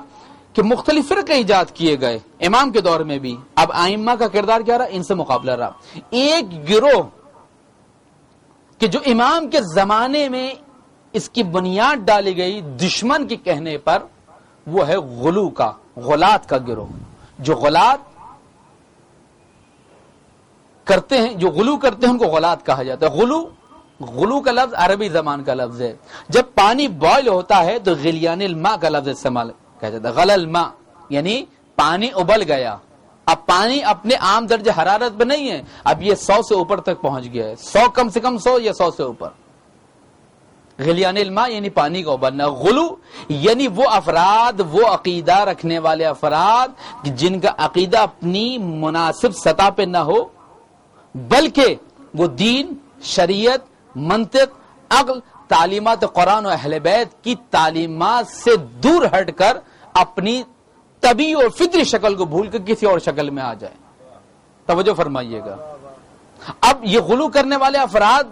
Speaker 1: کہ مختلف فرقے ایجاد کیے گئے امام کے دور میں بھی. اب ائمہ کا کردار کیا رہا؟ ان سے مقابلہ رہا. ایک گروہ کہ جو امام کے زمانے میں اس کی بنیاد ڈالی گئی دشمن کے کہنے پر، وہ ہے غلات کا گروہ. جو غلات کرتے ہیں، جو غلو کرتے ہیں، ان کو غلات کہا جاتا ہے. غلو کا لفظ عربی زبان کا لفظ ہے. جب پانی بوائل ہوتا ہے تو غلیان الماء کا لفظ استعمال کہا جاتا ہے. غلی الماء یعنی پانی ابل گیا. اب پانی اپنے عام درجہ حرارت پہ نہیں ہے، اب یہ 100 سے اوپر تک پہنچ گیا ہے. 100 کم سے کم 100 یا 100 سے اوپر. غلیان الماء یعنی پانی کا ابلنا. غلو یعنی وہ افراد، وہ عقیدہ رکھنے والے افراد جن کا عقیدہ اپنی مناسب سطح پہ نہ ہو، بلکہ وہ دین، شریعت، منطق، عقل، تعلیمات قرآن و اہل بیت کی تعلیمات سے دور ہٹ کر اپنی طبیعی اور فطری شکل کو بھول کر کسی اور شکل میں آ جائے. توجہ فرمائیے گا. اب یہ غلو کرنے والے افراد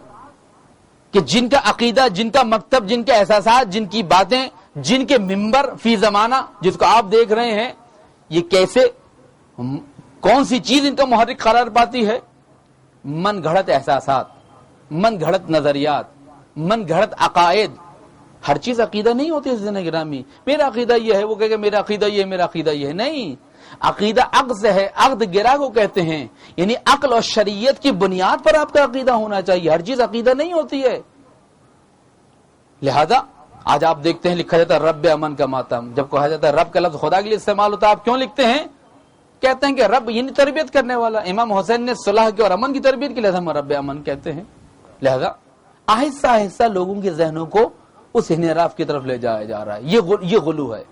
Speaker 1: کہ جن کا عقیدہ، جن کا مکتب، جن کے احساسات، جن کی باتیں، جن کے منبر فی زمانہ جس کو آپ دیکھ رہے ہیں، یہ کیسے، کون سی چیز ان کا محرک قرار پاتی ہے؟ من گھڑت احساسات، من گھڑت نظریات، من گھڑت عقائد. ہر چیز عقیدہ نہیں ہوتی اس دن گرامی. میرا عقیدہ یہ ہے، وہ کہے گا میرا عقیدہ یہ ہے، میرا عقیدہ یہ ہے. نہیں، عقیدہ عقد سے ہے. عقد گرا کو کہتے ہیں، یعنی عقل اور شریعت کی بنیاد پر آپ کا عقیدہ ہونا چاہیے. ہر چیز عقیدہ نہیں ہوتی ہے. لہذا آج آپ دیکھتے ہیں لکھا جاتا ہے رب امن کا ماتم. جب کہا جاتا ہے رب کا لفظ خدا کے لیے استعمال ہوتا ہے، آپ کیوں لکھتے ہیں؟ کہتے ہیں کہ رب یعنی تربیت کرنے والا. امام حسین نے صلح کی اور امن کی تربیت کے لیے ہم رب امن کہتے ہیں. لہذا آہستہ آہستہ لوگوں کے ذہنوں کو اس انحراف کی طرف لے جایا جا رہا ہے. یہ غلو ہے.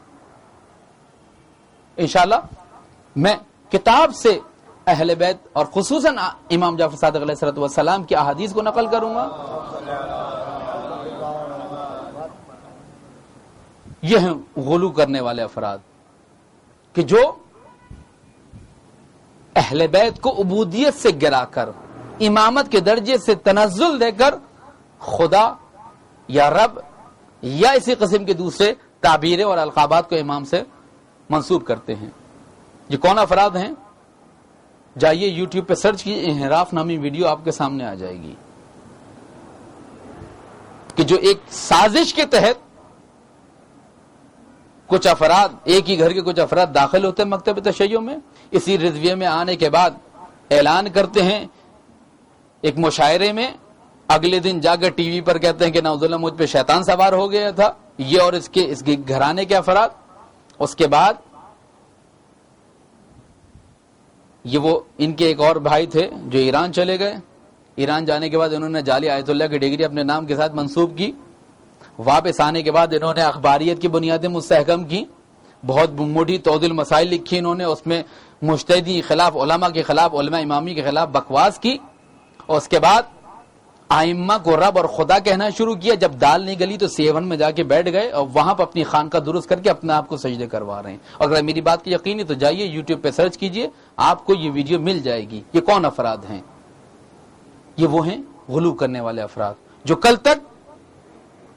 Speaker 1: انشاءاللہ میں کتاب سے اہل بیت اور خصوصاً امام جعفر صادق علیہ السلام کی احادیث کو نقل کروں گا. یہ ہیں غلو کرنے والے افراد کہ جو اہل بیت کو عبودیت سے گرا کر، امامت کے درجے سے تنزل دے کر خدا یا رب یا اسی قسم کے دوسرے تعبیریں اور القابات کو امام سے منسوب کرتے ہیں. یہ کون افراد ہیں؟ جائیے یوٹیوب پہ سرچ کیجیے، انحراف نامی ویڈیو آپ کے سامنے آ جائے گی کہ جو ایک سازش کے تحت کچھ افراد، ایک ہی گھر کے کچھ افراد داخل ہوتے ہیں مکتب تشیع میں. اسی رضویے میں آنے کے بعد اعلان کرتے ہیں ایک مشاعرے میں، اگلے دن جا کر ٹی وی پر کہتے ہیں کہ نعوذ باللہ مجھ پہ شیطان سوار ہو گیا تھا، یہ اور اس کے گھرانے کے افراد. اس کے بعد یہ وہ ان کے ایک اور بھائی تھے جو ایران چلے گئے. ایران جانے کے بعد انہوں نے جعلی آیت اللہ کی ڈگری اپنے نام کے ساتھ منسوب کی. واپس آنے کے بعد انہوں نے اخباریت کی بنیادیں مستحکم کی. بہت موٹی توضیح المسائل لکھی انہوں نے، اس میں مجتہدین کے خلاف، علماء کے خلاف، علماء امامی کے خلاف بکواس کی. اور اس کے بعد ائمہ کو رب اور خدا کہنا شروع کیا. جب دال نہیں گلی تو C1 میں جا کے بیٹھ گئے اور وہاں پر اپنی خانقاہ درست کر کے اپنے آپ کو سجدے کروا رہے ہیں. اگر میری بات کی یقین ہے تو جائیے یوٹیوب پہ سرچ کیجئے، آپ کو یہ ویڈیو مل جائے گی. یہ کون افراد ہیں؟ یہ وہ ہیں غلو کرنے والے افراد جو کل تک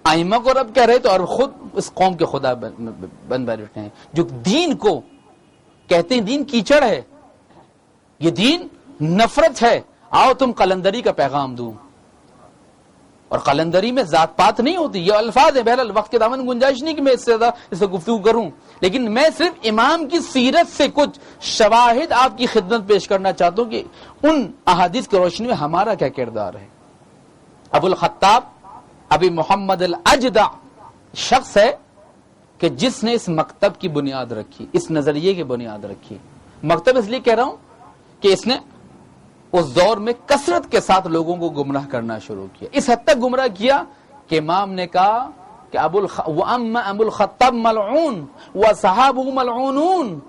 Speaker 1: ائمہ کو رب کہہ رہے تو اور خود اس قوم کے خدا بن بیٹھے ہیں. جو دین کو کہتے ہیں دین کیچڑ ہے، یہ دین نفرت ہے، آؤ تم قلندری کا پیغام دوں. اور قلندری میں ذات پات نہیں ہوتی. یہ الفاظ ہیں, بہرحال وقت کے دامن گنجائش نہیں کہ میں اس سے زیادہ اس سے گفتگو کروں, لیکن میں صرف امام کی سیرت سے کچھ شواہد آپ کی خدمت پیش کرنا چاہتا ہوں کہ ان احادیث کی روشنی میں ہمارا کیا کردار ہے. ابو الخطاب ابی محمد الاجدع شخص ہے کہ جس نے اس مکتب کی بنیاد رکھی, اس نظریے کی بنیاد رکھی. مکتب اس لیے کہہ رہا ہوں کہ اس نے اس دور میں کثرت کے ساتھ لوگوں کو گمراہ کرنا شروع کیا, اس حد تک گمراہ کیا کہ امام نے کہا کہ ابو الخطاب ملعون وصحابہ ملعونون,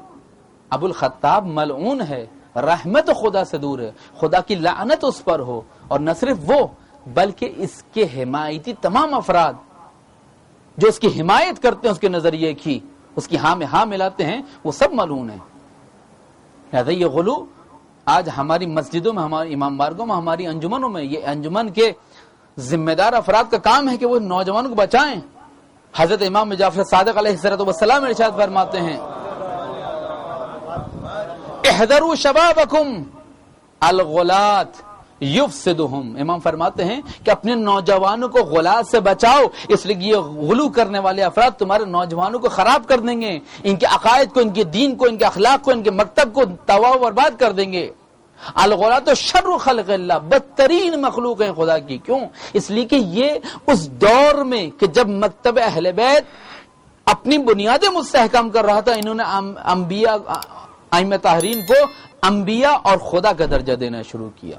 Speaker 1: ابو الخطاب ملعون ہے, رحمت خدا سے دور ہے, خدا کی لعنت اس پر ہو. اور نہ صرف وہ بلکہ اس کے حمایتی تمام افراد جو اس کی حمایت کرتے ہیں, اس کے نظریے کی, اس کی ہاں میں ہاں ملاتے ہیں, وہ سب ملعون ہیں. لہذا یہ غلو آج ہماری مسجدوں میں, ہماری امام بارگاہوں میں, ہماری انجمنوں میں, یہ انجمن کے ذمہ دار افراد کا کام ہے کہ وہ نوجوانوں کو بچائیں. حضرت امام جعفر صادق علیہ السلام ارشاد فرماتے ہیں احذروا شبابکم الغلاۃ یفسدہم. امام فرماتے ہیں کہ اپنے نوجوانوں کو غلاۃ سے بچاؤ, اس لیے یہ غلو کرنے والے افراد تمہارے نوجوانوں کو خراب کر دیں گے, ان کے عقائد کو, ان کے دین کو, ان کے اخلاق کو, ان کے مکتب کو تباہ و برباد کر دیں گے. الغلاۃ شر خلق اللہ, بدترین مخلوق ہیں خدا کی. کیوں؟ اس لیے کہ یہ اس دور میں کہ جب مکتب اہل بیت اپنی بنیادیں مستحکم کر رہا تھا, انہوں نے انبیاء ائمہ طاہرین کو انبیاء اور خدا کا درجہ دینا شروع کیا,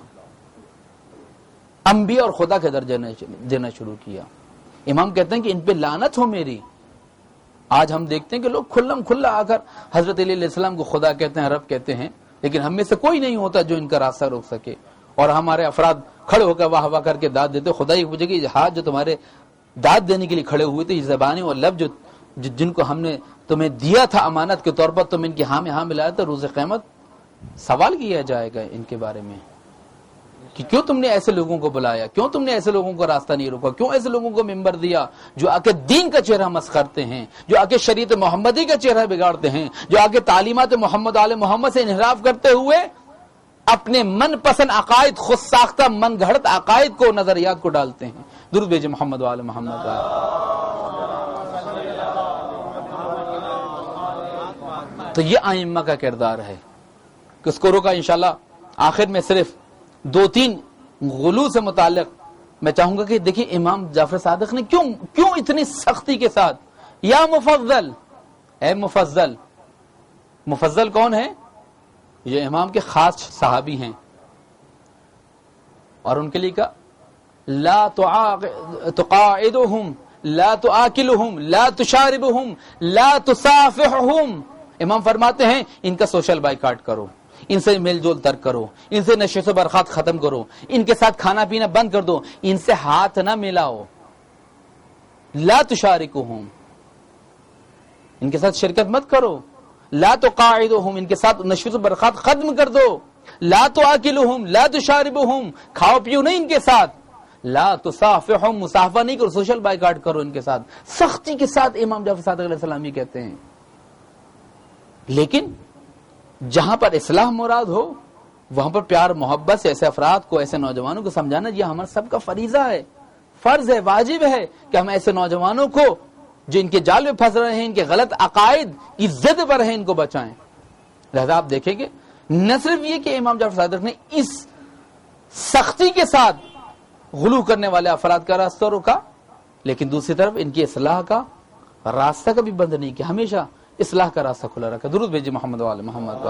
Speaker 1: انبیاء اور خدا کا درجہ دینا شروع کیا. امام کہتے ہیں کہ ان پہ لعنت ہو میری. آج ہم دیکھتے ہیں کہ لوگ کھلم کھلا آ کر حضرت علیہ السلام کو خدا کہتے ہیں, رب کہتے ہیں, لیکن ہم میں سے کوئی نہیں ہوتا جو ان کا راستہ روک سکے. اور ہمارے افراد کھڑے ہو کر واہ واہ کر کے داد دیتے. خدا یہ پوچھے کہ یہ ہاتھ جو تمہارے داد دینے کے لیے کھڑے ہوئے تھے, یہ زبانیں اور لفظ جن کو ہم نے تمہیں دیا تھا امانت کے طور پر, تم ان کی ہاں میں ہاں ملایا تھا, روز قیامت سوال کیا جائے گا ان کے بارے میں کہ کیوں تم نے ایسے لوگوں کو بلایا, کیوں تم نے ایسے لوگوں کو راستہ نہیں روکا, کیوں ایسے لوگوں کو ممبر دیا جو آ کے دین کا چہرہ مسخ کرتے ہیں, جو آ کے شریعت محمدی کا چہرہ بگاڑتے ہیں, جو آ کے تعلیمات محمد آل محمد سے انحراف کرتے ہوئے اپنے من پسند عقائد, خود ساختہ من گھڑت عقائد کو, نظریات کو ڈالتے ہیں. درود بھیجے محمد آل محمد. تو یہ ائمہ کا کردار ہے کہ اس کو روکا. انشاءاللہ آخر میں صرف 2-3 غلو سے متعلق میں چاہوں گا کہ دیکھیں امام جعفر صادق نے کیوں اتنی سختی کے ساتھ, یا مفضل, اے مفضل. مفضل کون ہے؟ یہ امام کے خاص صحابی ہیں, اور ان کے لیے کہا لا تقاعدهم لا تآکلهم لا تشاربهم لا تصافحهم. امام فرماتے ہیں ان کا سوشل بائیکاٹ کرو, ان سے میل جول ترک کرو, ان سے نشے و برخات ختم کرو, ان کے ساتھ کھانا پینا بند کر دو, ان سے ہاتھ نہ ملاؤ. لا تشارکہم, ان کے ساتھ شرکت مت کرو. لا تقاعدہم, ان کے ساتھ نشے و برخات ختم کر دو. لا تآکلہم لا تشاربہم, کھاؤ پیو نہیں ان کے ساتھ. لا تصافحہم, مصافحہ نہیں کرو, سوشل بائیکاٹ کرو ان کے ساتھ. سختی کے ساتھ امام جعفر صادق علیہ السلام یہ کہتے ہیں. لیکن جہاں پر اصلاح مراد ہو وہاں پر پیار محبت سے ایسے افراد کو, ایسے نوجوانوں کو سمجھانا یہ ہمارا سب کا فریضہ ہے, فرض ہے, واجب ہے کہ ہم ایسے نوجوانوں کو جو ان کے جال میں پھنس رہے ہیں, ان کے غلط عقائد کی ضد پر ہیں, ان کو بچائیں. لہذا آپ دیکھیں گے نہ صرف یہ کہ امام جعفر صادق نے اس سختی کے ساتھ غلو کرنے والے افراد کا راستہ روکا, لیکن دوسری طرف ان کی اصلاح کا راستہ کبھی بند نہیں کیا, ہمیشہ اصلاح کا راستہ کھلا رکھا. درود بھیجیے محمد و آل محمد.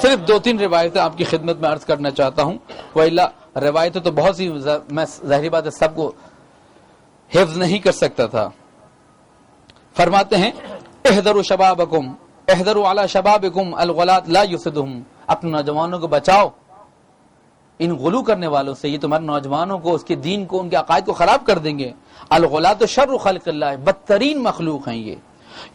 Speaker 1: صرف 2-3 روایتیں آپ کی خدمت میں عرض کرنا چاہتا ہوں, وإلا روایتیں تو بہت سی, میں ظاہری بات ہے سب کو حفظ نہیں کر سکتا تھا. فرماتے ہیں احذروا شبابکم احذروا علی شبابکم الغلاۃ لا یفسدہم, اپنے نوجوانوں کو بچاؤ ان غلو کرنے والوں سے, یہ تمہارے نوجوانوں کو, اس کے دین کو, ان کے عقائد کو خراب کر دیں گے. الغلاۃ شر خلق اللہ, بدترین مخلوق ہیں یہ.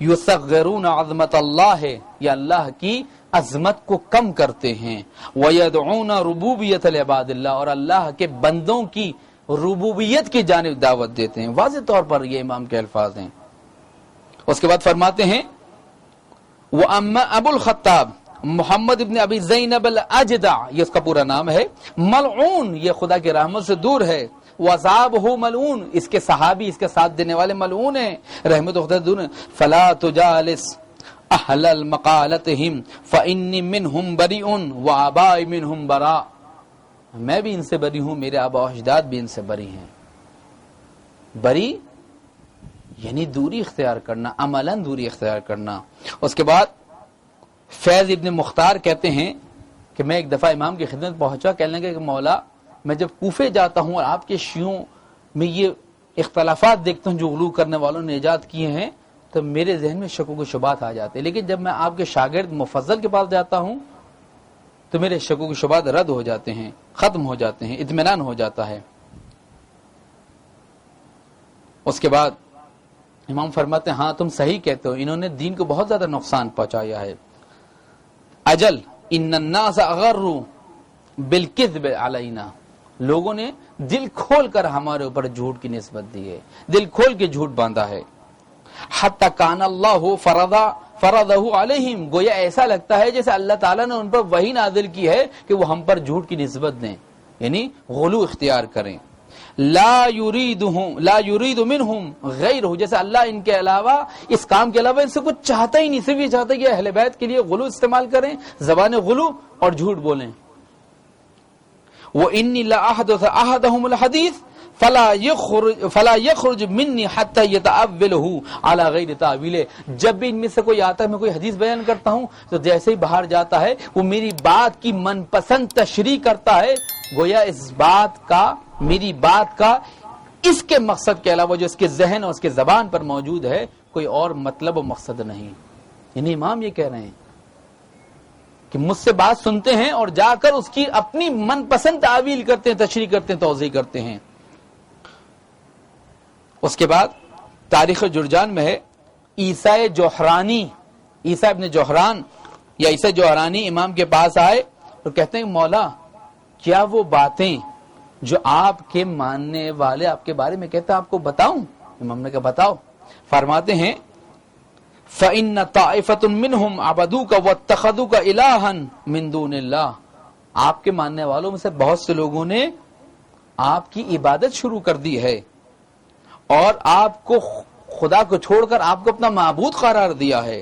Speaker 1: یصغرون عظمت اللہ, یا اللہ کی عظمت کو کم کرتے ہیں. ویدعون ربوبیت العباد اللہ, اور اللہ کے بندوں کی ربوبیت کی جانب دعوت دیتے ہیں. واضح طور پر یہ امام کے الفاظ ہیں. اس کے بعد فرماتے ہیں وَأَمَّا أَبُو الْخَطَّابِ محمد ابن ابی زینب الاجدع، یہ اس کا پورا نام ہے، ملعون، یہ خدا کی رحمت سے دور ہے، وَأَصْحَابُهُ ملعون، اس کے صحابی، اس کے ساتھ دینے والے ملعون ہیں، رحمت خدا دور ہیں۔ فلا تجالس اہل المقالتہم فانی منہم بریء وآبائی منہم براء، میں بھی ان سے بری ہوں، میرے آبا و اجداد بھی ان سے بری ہیں۔ بری یعنی دوری اختیار کرنا، عملاً دوری اختیار کرنا۔ اس کے بعد فیض ابن مختار کہتے ہیں کہ میں ایک دفعہ امام کی خدمت پہنچا، کہنے لگا کہ مولا میں جب کوفے جاتا ہوں اور آپ کے شیعوں میں یہ اختلافات دیکھتا ہوں جو غلو کرنے والوں نے ایجاد کیے ہیں، تو میرے ذہن میں شکوک و شبہات آ جاتے ہیں، لیکن جب میں آپ کے شاگرد مفضل کے پاس جاتا ہوں تو میرے شکوک و شبہات رد ہو جاتے ہیں، ختم ہو جاتے ہیں، اطمینان ہو جاتا ہے۔ اس کے بعد امام فرماتے ہیں ہاں تم صحیح کہتے ہو، انہوں نے دین کو بہت زیادہ نقصان پہنچایا ہے۔ اجل ان الناس اغروا بالکذب علینا، لوگوں نے دل کھول کر ہمارے اوپر جھوٹ کی نسبت دی ہے، دل کھول کے جھوٹ باندھا ہے۔ حتی کان اللہ فرضہ علیہم، گویا ایسا لگتا ہے جیسے اللہ تعالیٰ نے ان پر وحی نازل کی ہے کہ وہ ہم پر جھوٹ کی نسبت دیں، یعنی غلو اختیار کریں۔ لا یرید منہم غیرہ، جیسے اللہ ان کے علاوہ، اس کام کے علاوہ ان سے کچھ چاہتا ہی نہیں، صرف یہ چاہتا ہے کہ اہل بیت کے لیے غلو استعمال کریں، زبان غلو اور جھوٹ بولیں۔ وَإِنِّي لَأَحْدُثُ أَحَدَهُمُ الْحَدِيثِ فلا یخرج منی حتی یتأولہ علی غیر تأویلہ، جب بھی ان میں سے کوئی آتا ہے، میں کوئی حدیث بیان کرتا ہوں تو جیسے ہی باہر جاتا ہے وہ میری بات کی من پسند تشریح کرتا ہے، گویا اس بات کا، میری بات کا اس کے مقصد کے علاوہ جو اس کے ذہن اور اس کے زبان پر موجود ہے کوئی اور مطلب و مقصد نہیں۔ یعنی امام یہ کہہ رہے ہیں کہ مجھ سے بات سنتے ہیں اور جا کر اس کی اپنی من پسند تعویل کرتے ہیں، تشریح کرتے ہیں، توضیح کرتے ہیں۔ اس کے بعد تاریخ جرجان میں ہے عیسیٰ جوہرانی، عیسیٰ ابن جوہران یا عیسیٰ جوہرانی امام کے پاس آئے اور کہتے ہیں مولا کیا وہ باتیں جو آپ کے ماننے والے آپ کے بارے میں کہتے ہیں آپ کو بتاؤں؟ امام نے کہا بتاؤ۔ فرماتے ہیں فَإِنَّ طَائِفَةٌ مِّنْهُمْ عَبَدُوكَ وَاتَّخَذُوكَ إِلَٰهًا مِّن دُونِ اللَّهِ، آپ کے ماننے والوں میں سے بہت سے لوگوں نے آپ کی عبادت شروع کر دی ہے اور آپ کو خدا کو چھوڑ کر آپ کو اپنا معبود قرار دیا ہے۔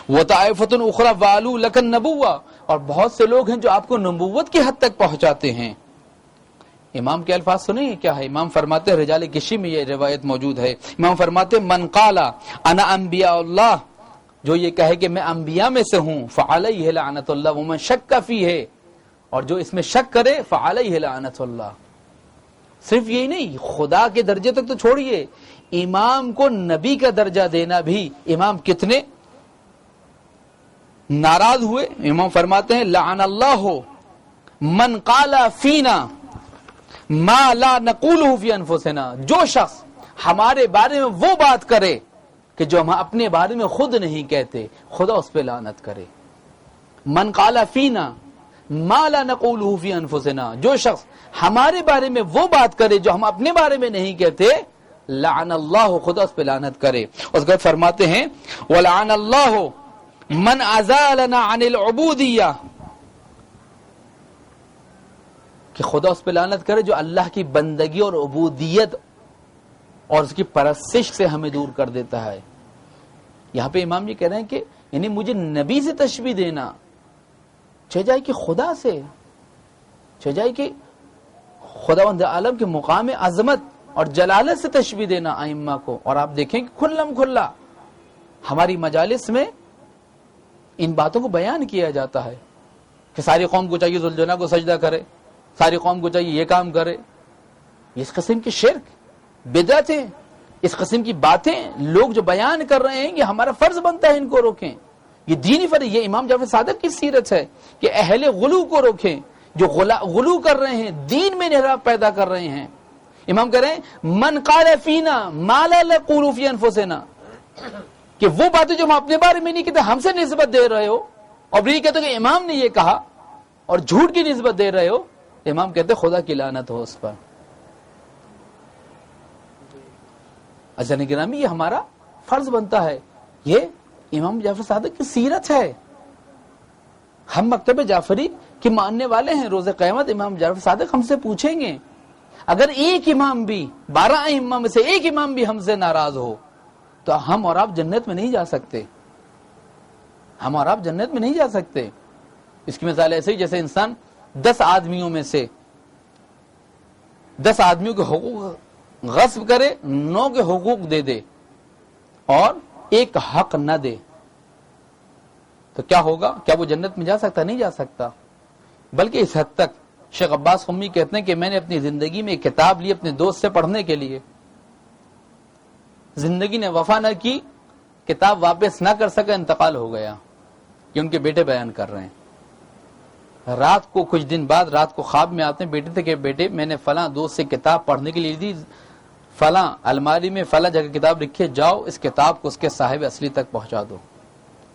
Speaker 1: وَطَائِفَةٌ أُخْرَىٰ وَعَلُوا لَكَ النَّبُوَّةَ، اور بہت سے لوگ ہیں جو آپ کو نبوت کی حد تک پہنچاتے ہیں۔ امام کے الفاظ سنیں کیا ہے؟ امام فرماتے ہیں رجال کشی میں یہ روایت موجود ہے، امام فرماتے من قال انا انبیاء اللہ، جو یہ کہے کہ میں انبیاء میں سے ہوں، فعلیہ لعنت اللہ، ومن شک فیہ، اور جو اس میں شک کرے فعلیہ لعنت اللہ۔ صرف یہی نہیں، خدا کے درجے تک تو چھوڑیے، امام کو نبی کا درجہ دینا بھی امام کتنے ناراض ہوئے۔ امام فرماتے ہیں لعن اللہ من قال فینا ما لا نقولہ فی انفسنا، جو شخص ہمارے بارے میں وہ بات کرے کہ جو ہم اپنے بارے میں خود نہیں کہتے، خدا اس پہ لعنت کرے۔ من قال فینا ما لا نقولہ فی انفسنا، جو شخص ہمارے بارے میں وہ بات کرے جو ہم اپنے بارے میں نہیں کہتے، لعن اللہ، خدا اس پہ لعنت کرے۔ اس کے بعد فرماتے ہیں ولعن اللہ من ازالنا عن العبودیہ، کہ خدا اس پہ لعنت کرے جو اللہ کی بندگی اور عبودیت اور اس کی پرستش سے ہمیں دور کر دیتا ہے۔ یہاں پہ امام یہ کہہ رہے ہیں کہ یعنی مجھے نبی سے تشبیہ دینا، چاہے جائے کہ خدا سے، چاہے جائے کہ خداوند عالم کے مقام عظمت اور جلالت سے تشبیہ دینا ائمہ کو۔ اور آپ دیکھیں کہ کھلم کھلا ہماری مجالس میں ان باتوں کو بیان کیا جاتا ہے کہ ساری قوم کو چاہیے ذوالجلالہ کو سجدہ کرے، ساری قوم کو چاہیے یہ کام کرے۔ اس قسم کی شرک، بدعتیں، اس قسم کی باتیں لوگ جو بیان کر رہے ہیں کہ ہمارا فرض بنتا ہے ان کو روکیں، یہ دینی فرض۔ یہ امام جعفر صادق کی سیرت ہے کہ اہل غلو کو روکیں، جو غلو کر رہے ہیں، دین میں انحراف پیدا کر رہے ہیں۔ امام کہہ رہے ہیں من قال فینا ما لا نقول فی انفسنا، کہ وہ باتیں جو ہم اپنے بارے میں نہیں کہتے ہم سے نسبت دے رہے ہو، اور یہ کہتے کہ امام نے یہ کہا اور جھوٹ کی نسبت دے رہے ہو، امام کہتے خدا کی لعنت ہو اس پر۔ عزیزان گرامی، یہ ہمارا فرض بنتا ہے، یہ امام جعفر صادق کی سیرت ہے۔ ہم مکتب جعفری کے ماننے والے ہیں. روز قیامت امام جعفر صادق ہم سے پوچھیں گے اگر ایک امام بھی 12 ائمہ میں سے ایک امام بھی ہم سے ناراض ہو تو ہم اور آپ جنت میں نہیں جا سکتے. ہم اور آپ جنت میں نہیں جا سکتے. اس کی مثال ایسے ہی جیسے انسان 10 آدمیوں میں سے 10 آدمیوں کے حقوق غصب کرے، 9 کے حقوق دے دے اور ایک حق نہ دے تو کیا ہوگا؟ کیا وہ جنت میں جا سکتا؟ نہیں جا سکتا. بلکہ اس حد تک شیخ عباس قمی کہتے ہیں کہ میں نے اپنی زندگی میں ایک کتاب لی اپنے دوست سے پڑھنے کے لیے، زندگی نے وفا نہ کی، کتاب واپس نہ کر سکا، انتقال ہو گیا. کہ ان کے بیٹے بیان کر رہے ہیں. رات کو کچھ دن بعد رات کو خواب میں آتے ہیں بیٹے سے کہ بیٹے میں نے فلاں دوست سے کتاب پڑھنے کے لیے دی، فلاں الماری میں فلاں جگہ کتاب لکھی، جاؤ اس کتاب کو اس کے صاحب اصلی تک پہنچا دو.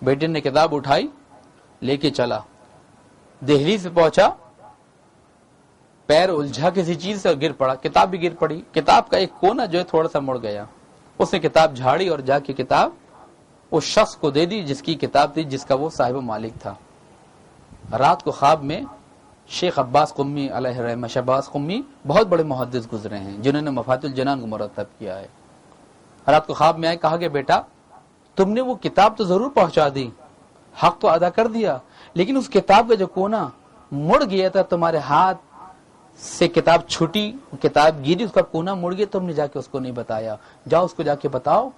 Speaker 1: بیٹے نے کتاب اٹھائی، لے کے چلا، دہلی سے پہنچا، پیر الجھا کسی چیز سے اور گر پڑا، کتاب بھی گر پڑی. کتاب کا ایک کونا جو ہے تھوڑا سا مڑ گیا. اس نے کتاب جھاڑی اور جا کے کتاب اس شخص کو دے دی جس کی کتاب تھی، جس کا وہ صاحب و مالک تھا. رات کو خواب میں شیخ عباس قمی علیہ رحمہ، شیخ عباس قمی بہت بڑے محدث گزرے ہیں جنہوں نے مفاتیح الجنان کو مرتب کیا ہے. رات کو خواب میں آئے، کہا کہ بیٹا تم نے وہ کتاب تو ضرور پہنچا دی، حق تو ادا کر دیا، لیکن اس کتاب کا جو کونا مڑ گیا تھا، تمہارے ہاتھ سے کتاب چھوٹی، کتاب گری، اس کا کونا مڑ گیا، تم نے جا کے اس کو نہیں بتایا. جاؤ اس کو جا کے بتاؤ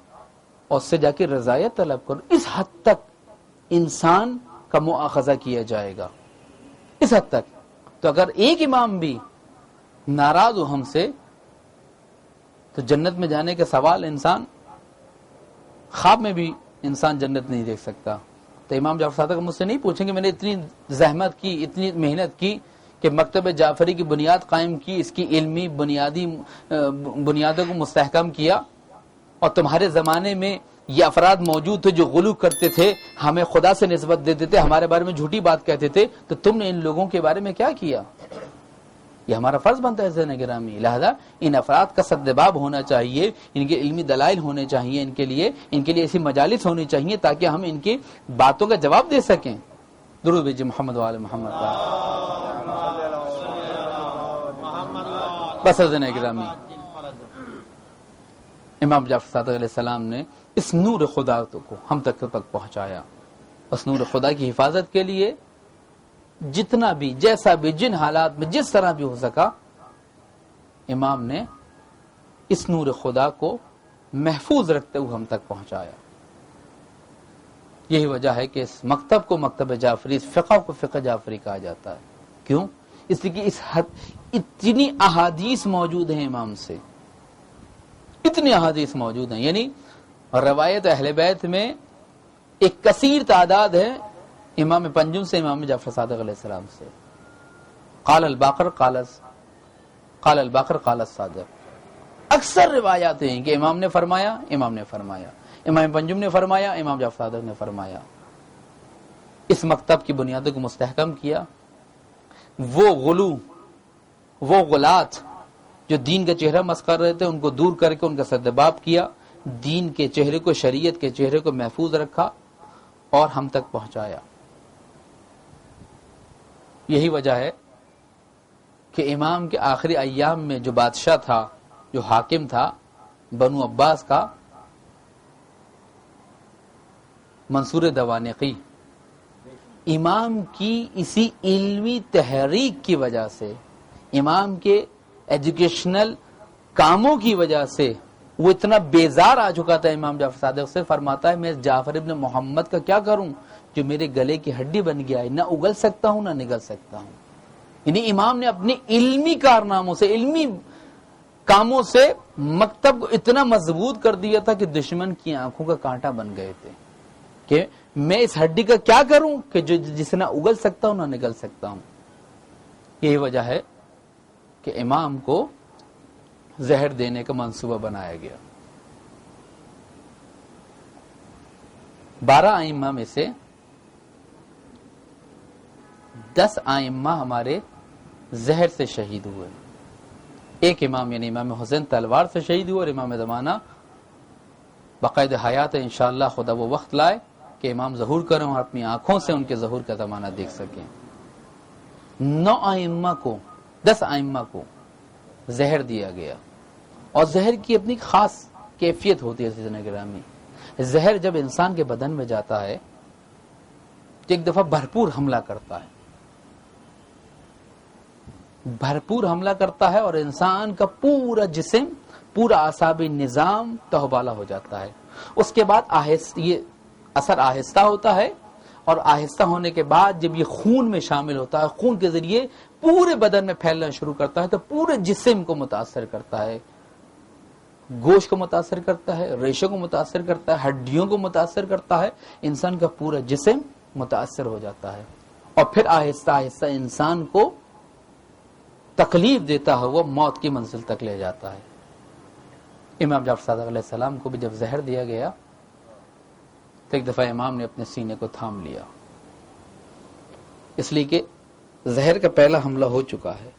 Speaker 1: اور اس سے جا کے رضایت طلب کرو. اس حد تک انسان کا مؤاخذہ کیا جائے گا، اس حد تک. تو اگر ایک امام بھی ناراض ہو ہم سے تو جنت میں جانے کا سوال انسان خواب میں بھی انسان جنت نہیں دیکھ سکتا. تو امام جعفر صادق مجھ سے نہیں پوچھیں گے میں نے اتنی زحمت کی، اتنی محنت کی کہ مکتب جعفری کی بنیاد قائم کی، اس کی علمی بنیادوں کو مستحکم کیا، اور تمہارے زمانے میں یہ افراد موجود تھے جو غلو کرتے تھے، ہمیں خدا سے نسبت دیتے تھے، ہمارے بارے میں جھوٹی بات کہتے تھے، تو تم نے ان لوگوں کے بارے میں کیا کیا؟ یہ ہمارا فرض بنتا ہے عزیزان گرامی. لہذا ان افراد کا سدباب ہونا چاہیے، ان کے علمی دلائل ہونے چاہیے، ان کے لیے ایسی مجالس ہونی چاہیے تاکہ ہم ان کی باتوں کا جواب دے سکیں. درود بھیجئے محمد وآل محمد. بس عزیزان گرامی، امام جعفر صادق علیہ السلام نے اس نور خدا کو ہم تک پہنچایا. اس نور خدا کی حفاظت کے لیے جتنا بھی، جیسا بھی، جن حالات میں جس طرح بھی ہو سکا، امام نے اس نور خدا کو محفوظ رکھتے ہوئے ہم تک پہنچایا. یہی وجہ ہے کہ اس مکتب کو مکتب جعفری، اس فقہ کو فقہ جعفری کہا جاتا ہے. کیوں؟ اس لیے کہ اس حد اتنی احادیث موجود ہیں امام سے، اتنی احادیث موجود ہیں. یعنی روایت اہل بیت میں ایک کثیر تعداد ہے امام پنجم سے، امام جعفر صادق علیہ السلام سے. قال الباقر قال الصادق. اکثر روایات ہیں کہ امام نے فرمایا، امام نے فرمایا، امام پنجم نے فرمایا، امام جعفر صادق نے فرمایا. اس مکتب کی بنیادوں کو مستحکم کیا. وہ غلو، وہ غلات جو دین کا چہرہ مسخ کر رہے تھے، ان کو دور کر کے ان کا سدباب کیا، دین کے چہرے کو، شریعت کے چہرے کو محفوظ رکھا اور ہم تک پہنچایا. یہی وجہ ہے کہ امام کے آخری ایام میں جو بادشاہ تھا، جو حاکم تھا بنو عباس کا، منصور دوانقی، امام کی اسی علمی تحریک کی وجہ سے، امام کے ایجوکیشنل کاموں کی وجہ سے وہ اتنا بیزار آ چکا تھا. امام جعفر صادق سے فرماتا ہے میں جعفر ابن محمد کا کیا کروں جو میرے گلے کی ہڈی بن گیا ہے، نہ اگل سکتا ہوں نہ نگل سکتا ہوں. یعنی امام نے اپنی علمی کارناموں سے، علمی کاموں سے مکتب کو اتنا مضبوط کر دیا تھا کہ دشمن کی آنکھوں کا کانٹا بن گئے تھے کہ میں اس ہڈی کا کیا کروں کہ جسے نہ اگل سکتا ہوں نہ نگل سکتا ہوں. یہی وجہ ہے کہ امام کو زہر دینے کا منصوبہ بنایا گیا. 12 ائمہ میں سے 10 ائمہ ہمارے زہر سے شہید ہوئے. ایک امام یعنی امام حسین تلوار سے شہید ہوئے، اور امام زمانہ باقاعدہ حیات ہے، انشاءاللہ خدا وہ وقت لائے کہ امام ظہور کریں اور اپنی آنکھوں سے ان کے ظہور کا زمانہ دیکھ سکیں. 9 ائمہ کو 10 ائمہ کو زہر دیا گیا، اور زہر کی اپنی خاص کیفیت ہوتی ہے. عزیزان گرامی، زہر جب انسان کے بدن میں جاتا ہے تو ایک دفعہ بھرپور حملہ کرتا ہے، بھرپور حملہ کرتا ہے، اور انسان کا پورا جسم، پورا اعصابی نظام تہوبالا ہو جاتا ہے. اس کے بعد یہ اثر آہستہ ہوتا ہے، اور آہستہ ہونے کے بعد جب یہ خون میں شامل ہوتا ہے، خون کے ذریعے پورے بدن میں پھیلنا شروع کرتا ہے، تو پورے جسم کو متاثر کرتا ہے. گوشت کو متاثر کرتا ہے، ریشوں کو متاثر کرتا ہے، ہڈیوں کو متاثر کرتا ہے، انسان کا پورا جسم متاثر ہو جاتا ہے، اور پھر آہستہ آہستہ انسان کو تکلیف دیتا ہوا موت کی منزل تک لے جاتا ہے. امام جعفر صادق علیہ السلام کو بھی جب زہر دیا گیا تو ایک دفعہ امام نے اپنے سینے کو تھام لیا، اس لیے کہ زہر کا پہلا حملہ ہو چکا ہے.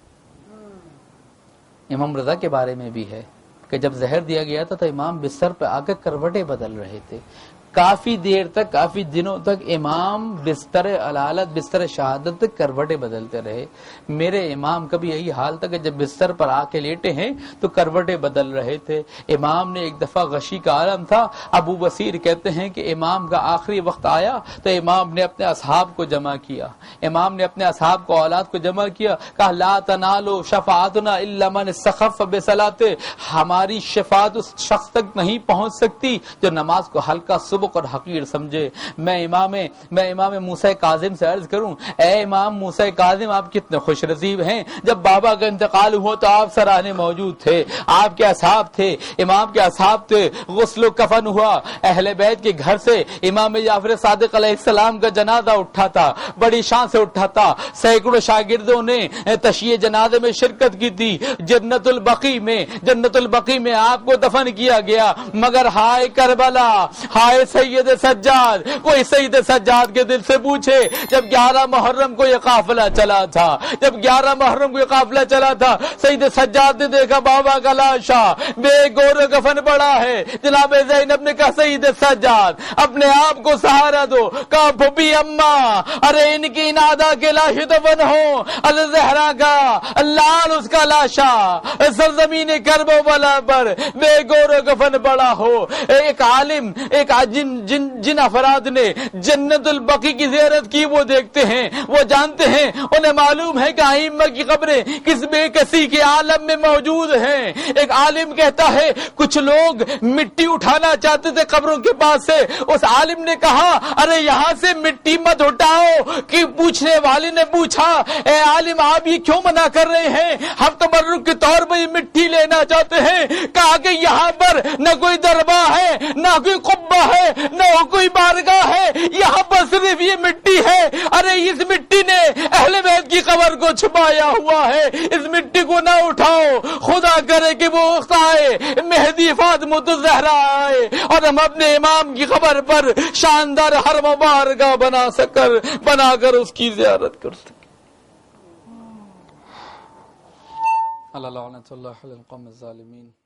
Speaker 1: امام رضا کے بارے میں بھی ہے کہ جب زہر دیا گیا تھا تو امام بستر پہ آ کر کروٹیں بدل رہے تھے. کافی دیر تک، کافی دنوں تک امام بستر علالت، بستر شہادت تک کروٹیں بدلتے رہے. میرے امام کا بھی یہی حال تھا کہ جب بستر پر آ کے لیٹے ہیں تو کروٹیں بدل رہے تھے. امام نے ایک دفعہ غشی کا عالم تھا. ابو بصیر کہتے ہیں کہ امام کا آخری وقت آیا تو امام نے اپنے اصحاب کو جمع کیا. امام نے اپنے اصحاب کو، اولاد کو جمع کیا، کہا لا تنالوا شفاعتنا الا من استخف بصلاۃ. ہماری شفاعت اس شخص تک نہیں پہنچ سکتی جو نماز کو ہلکا سبق اور حقیر سمجھے. میں امام موسیٰ کاظم سے عرض کروں، اے امام موسیٰ کاظم، آپ کتنے خوش نصیب ہیں. جب بابا کا انتقال ہوا تو آپ سرانے موجود تھے، آپ کے اصحاب تھے، امام کے اصحاب تھے. غسل و کفن ہوا، اہل بیت کے گھر سے امام جعفر صادق علیہ السلام کا جنازہ اٹھا تھا، بڑی شان سے اٹھا تھا. سینکڑوں شاگردوں نے تشییع جنازے میں شرکت کی تھی. جنت البقیع میں آپ کو دفن کیا گیا. مگر ہائے کربلا، ہائے سید سجاد، کوئی سید سجاد کے دل سے پوچھے جب 11 محرم کو یہ قافلہ چلا تھا، سید سجاد نے دیکھا بابا کا لاشا بے گور و کفن پڑا ہے. جناب زینب نے کہا سید سجاد اپنے آپ کو سہارا دو. کہا پھوپھی اماں، ارے ان کی نادا کے لاشیں تو بن ہو، الزہرا کا لال اس کا لاشا سرزمین کربلا پر بے گور و کفن پڑا ہو. ایک عالم، جن افراد نے جنت البقیع کی زیارت کی وہ دیکھتے ہیں، وہ جانتے ہیں، انہیں معلوم ہے کہ ائمہ کی قبریں کس بے کسی کے عالم میں موجود ہیں. ایک عالم کہتا ہے کچھ لوگ مٹی اٹھانا چاہتے تھے قبروں کے پاس سے. اس عالم نے کہا ارے یہاں سے مٹی مت اٹھاؤ. کہ پوچھنے والے نے پوچھا اے عالم آپ یہ کیوں منع کر رہے ہیں؟ ہم تبرک کے طور پر یہ مٹی لینا چاہتے ہیں. کہا کہ یہاں پر نہ کوئی دربار ہے، نہ کوئی قبہ ہے، نہ کوئی بارگاہ ہے، یہاں پر صرف یہ مٹی ہے. ارے اس مٹی نے اہل بیت کی قبر کو چھپایا ہوا ہے، اس مٹی کو نہ اٹھاؤ. خدا کرے کہ وہ وقت آئے، مہدی فاطمہ الزہرا آئے اور ہم اپنے امام کی قبر پر شاندار حرم و بارگاہ بنا کر اس کی زیارت کر سکیں. اللہ لعنت اللہ علی القوم الظالمین.